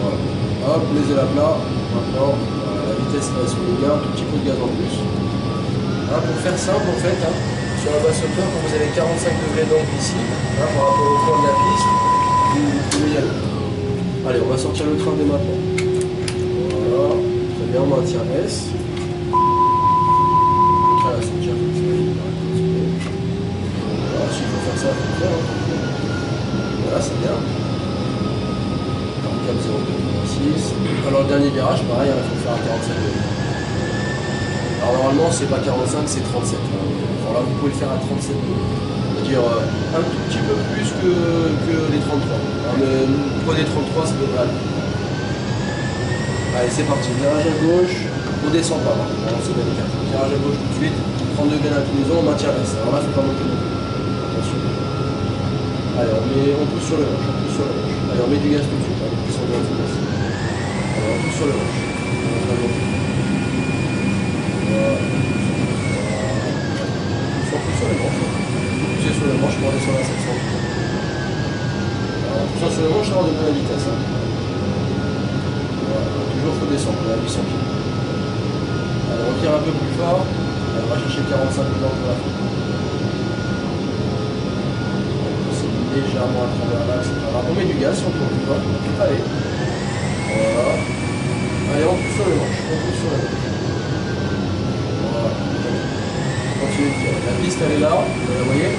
Voilà. Hop, laissez la plat. Maintenant, voilà, la vitesse reste sur le gain, un tout petit peu de gaz en plus. Hein, pour faire simple, en fait, hein, sur la basse hauteur, quand vous avez 45 degrés d'angle ici, hein, par rapport au fond de la piste, vous pouvez y aller. Allez, on va sortir le train dès maintenant. Voilà, très bien, on maintient S. Voilà, c'est déjà comme ça. Voilà, s'il faut faire ça, il faut le faire. Hein. Voilà, c'est bien. 44, 0,6. Alors le dernier virage, pareil, il faut faire à 45 degrés. Alors normalement, c'est pas 45, c'est 37. Alors là, vous pouvez le faire à 37 degrés. C'est-à-dire un tout petit peu plus que les 33. Alors, prenez 33, c'est pas mal. Allez, c'est parti. Virage à gauche, on descend pas. Alors, c'est délicat. Virage à gauche tout de suite, 30 degrés d'inclinaison, on maintient reste. Alors là, il ne faut pas monter non plus. Attention. Allez, on pousse sur le manche, on pousse sur le manche. Allez, on met du gaz tout de suite. Allez, plus en gaz, allez, on pousse sur le manche. On va monter. Voilà. On pousse sur le manche. Poussez sur le manche pour descendre à 700. Alors, poussant sur le manche, ça va donner la vitesse. Hein. Voilà. Toujours il faut descendre, on est à 800 pieds. Allez, on tire un peu plus fort. On va chercher 45 dedans pour la fin. C'est légèrement à travers l'axe, c'est pas grave. On met du gaz si on tourne plus bas. Allez. Voilà. Allez, on pousse sur le manche. On pousse sur le manche. Voilà. Continuez de tirer. La piste elle est là, vous la voyez.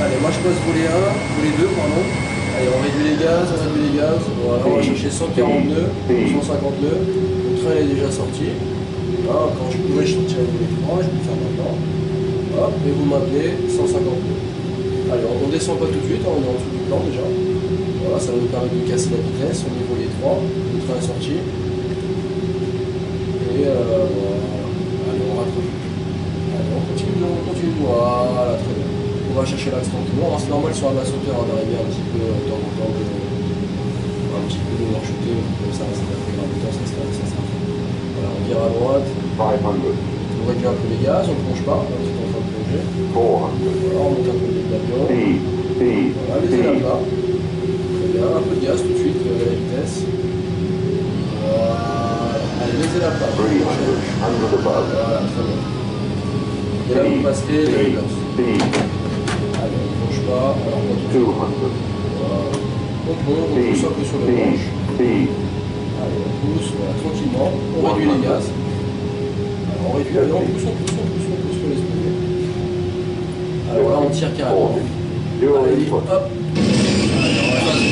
Allez, moi je pose volet 1, volet 2, pardon. Allez, on réduit les gaz, on réduit les gaz. Voilà, on va chercher 140 nœuds, 150 nœuds. Le train est déjà sorti. Hein, quand je pourrais, je sortirai le volet 3, je peux le faire maintenant. Hop, et vous maintenez 150 nœuds. Allez, on ne descend pas tout de suite, hein, on est en dessous du plan déjà. Voilà, ça va nous permettre de casser la vitesse, on est volet 3, le train est sorti. Et voilà. Allez, on rattrape. Allez, on continue, voilà, très bien. On va chercher l'axe tranquillement. C'est normal sur un basse hauteur d'arriver un petit peu en temps de marcheter, comme ça va très grave de temps, ça sera. Voilà, on vire à droite. 500. On réduit un peu les gaz, on ne plonge pas, on est en train de plonger. 400. Voilà, on monte un peu le l'avion. Speed. Voilà, laissez-la plat. Très bien, un peu de gaz tout de suite, la vitesse. Voilà. Allez, laissez-la plat. 300. 100 above. Voilà, très bien. Et là, vous passerez les reverse. Speed. Allez, on ne plonge pas, alors pas tout de suite. 200. Voilà. On plonge, on pousse un peu sur le manche. Speed. Allez, on pousse, voilà, tranquillement. On réduit les gaz. Alors, on réduit, allez, on pousse, on laisse tomber. Alors là, on tire carrément. Allez, hop. Allez, on va faire,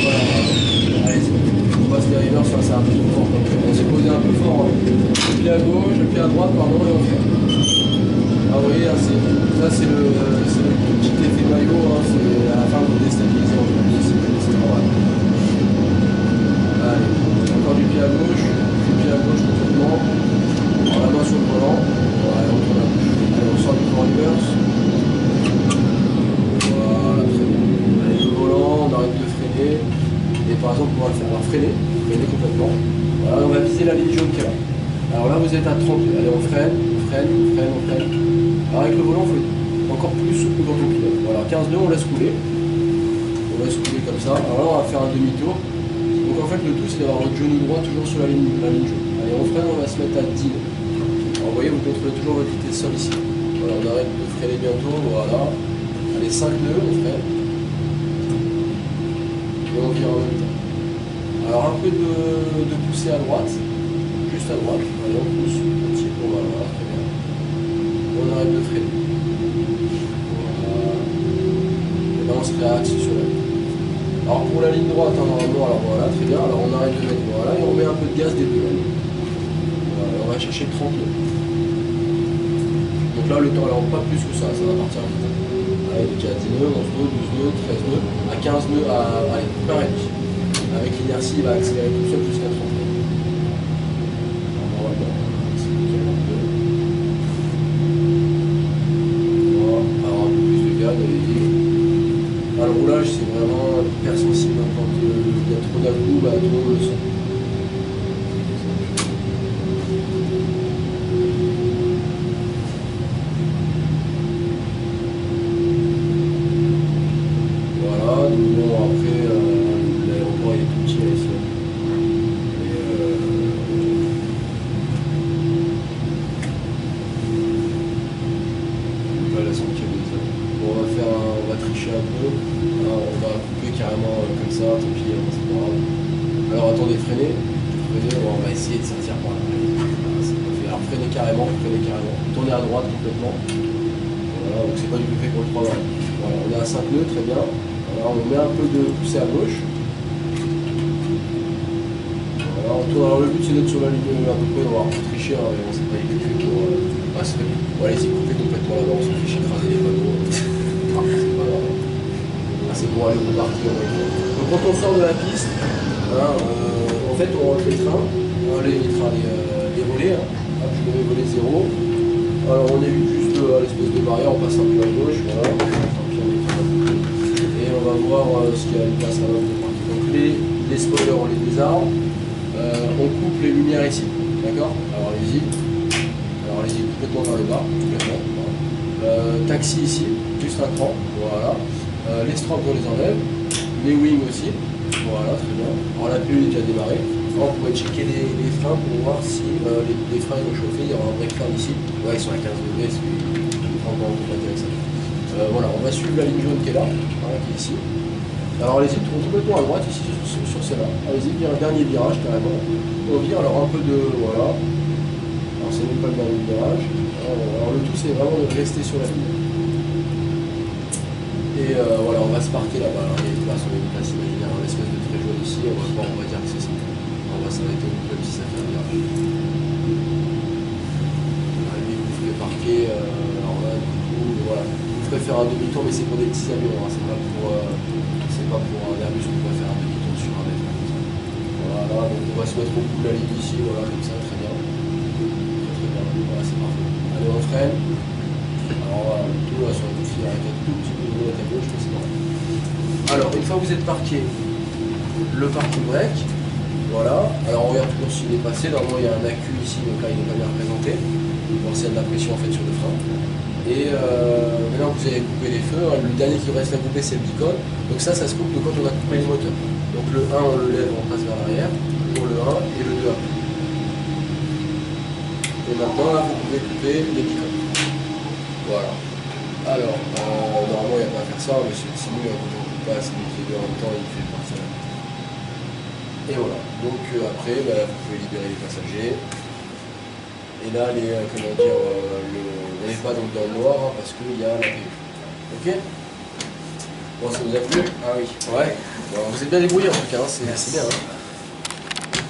allez, on passe les rivers, ça un peu trop fort. On s'est posé un peu fort. Le pied à gauche, le pied à droite, pardon, et on fait. Ah vous voyez, ça c'est le petit effet maillot, hein, c'est à la fin vous déstabilisez en fait, c'est normal. Allez, encore du pied à gauche complètement. Alors la main sur le volant, voilà, on tourne la bouche. Allez, on sort du plan reverse. Voilà, très bien. Allez, le volant, on arrête de freiner. Et par exemple, on va le faire freiner complètement. Voilà, on va viser la ligne jaune qui est là. Alors là, vous êtes à 30. Allez, on freine. Alors avec le volant, on fait encore plus souple quand on pilote. Voilà, 15 nœuds, on laisse couler. On laisse couler comme ça. Alors là, on va faire un demi-tour. Donc en fait, le tout, c'est d'avoir votre genou droit toujours sur la ligne jaune. Allez, on freine, on va se mettre à 10 nœuds. Alors vous voyez, vous contrôlez toujours votre vitesse seule ici. Voilà, on arrête de freiner bientôt. Voilà. Allez, 5 nœuds, on freine. Et on vire en même temps. Alors un peu de poussée à droite. Juste à droite. Allez, on pousse un petit peu. Voilà, très bien. On arrête de freiner. Voilà. Et là on se réaxe sur la ligne. Alors pour la ligne droite, hein, normalement, alors voilà, très bien. Alors on arrête de mettre, voilà, et on met un peu de gaz des deux. Voilà, on va chercher 30 nœuds. Donc là le temps, alors pas plus que ça va partir vite. Allez, déjà 10 nœuds, 11 nœuds, 12 nœuds, 13 nœuds, à 15 nœuds, allez, plein et demi. Avec l'inertie, il va accélérer tout seul jusqu'à 30 nœuds. Le roulage, c'est vraiment hyper sensible. Quand il y a trop d'à-coups, tout le monde le sent. Voilà, donc bon, après, l'aéroport il est tout petit ici. Là, la centième de ça. Bon, on va tricher un peu. Alors, on va couper carrément comme ça, tant pis, c'est pas grave. Alors attendez, freinez, on va essayer de sortir par là. Voilà, alors freinez carrément, tournez à droite complètement. Voilà, donc c'est pas du tout fait pour le 3 vingt. Voilà, on est à 5 nœuds, très bien. Voilà, on met un peu de poussée à gauche. Voilà, on tourne. Alors le but c'est d'être sur la ligne à peu près, on va tricher, hein, mais on s'est pas équipé pour passer. Bon, allez-y, coupez complètement là-bas, on s'en fiche, écraser les panneaux. C'est pas grave. C'est bon, allez, on est parti. Donc quand on sort de la piste, hein, en fait on rentre les trains, les volets, hein. Hop, je mets volet 0. Alors on évite juste l'espèce de barrière, on passe un peu à gauche, voilà. Et on va voir ce qu'il y a une place à l'autre. Donc les spoilers, on les désarme. On coupe les lumières ici, d'accord? Alors allez-y complètement vers le bas, complètement. Taxi ici, juste un cran, voilà. Les straps on les enlève, les wings aussi, voilà, très bien. Alors la PU est déjà démarrée. Alors, on pourrait checker les freins pour voir si les freins ont chauffé. Il y aura un break frein ici. Ouais, ils sont à 15 degrés, parce qu'ils prennent pas en compte avec ça. Voilà, on va suivre la ligne jaune qui est là, voilà, qui est ici. Alors allez-y, tournez complètement à droite ici sur celle-là. Allez-y, bien un dernier virage carrément. On vire alors un peu de. Voilà. Alors c'est même pas le dernier virage. Alors le tout c'est vraiment de rester sur la ligne. Et voilà, on va se parquer là-bas. Alors il y a une place imaginaire, une espèce de trait jaune ici, on va dire que c'est ça. On va s'arrêter même si ça fait un virage. pouvez faire un demi-tour, mais c'est pour des petits avions, hein. C'est pas pour un Airbus qu'on peut faire un demi-tour sur un mètre. Voilà, donc on va se mettre au bout de la ligne ici, voilà, comme ça, très bien. Très bien, voilà, c'est parfait. Allez, on freine. Alors voilà, tout là sur le fil arrête un tout petit peu de droite à gauche, mais c'est bon. Alors, une fois que vous êtes parqué, le parking brake, voilà. Alors on regarde toujours s'il est passé. Normalement, il y a un accu ici, donc là, il n'est pas bien représenté. Bon, c'est de la pression en fait sur le frein. Et maintenant que vous avez coupé les feux, le dernier qui reste à couper, c'est le beacon. Donc ça se coupe de quand on a coupé le moteur. Donc le 1, on le lève, on passe vers l'arrière. Pour le 1 et le 2 après. Et maintenant, là, vous pouvez couper les beacons. Voilà. Alors, normalement, il n'y a pas à faire ça, mais si nous, quand on ne coupe pas, c'est lui qui est en même temps, il fait partir. Et voilà. Donc après, bah, vous pouvez libérer les passagers. Et là, on n'est pas donc dans le noir hein, parce qu'il y a la PU. Ok? Bon, ça vous a plu? Ah oui. Ouais. Bon, vous êtes bien débrouillé en tout cas, hein, c'est bien. Hein.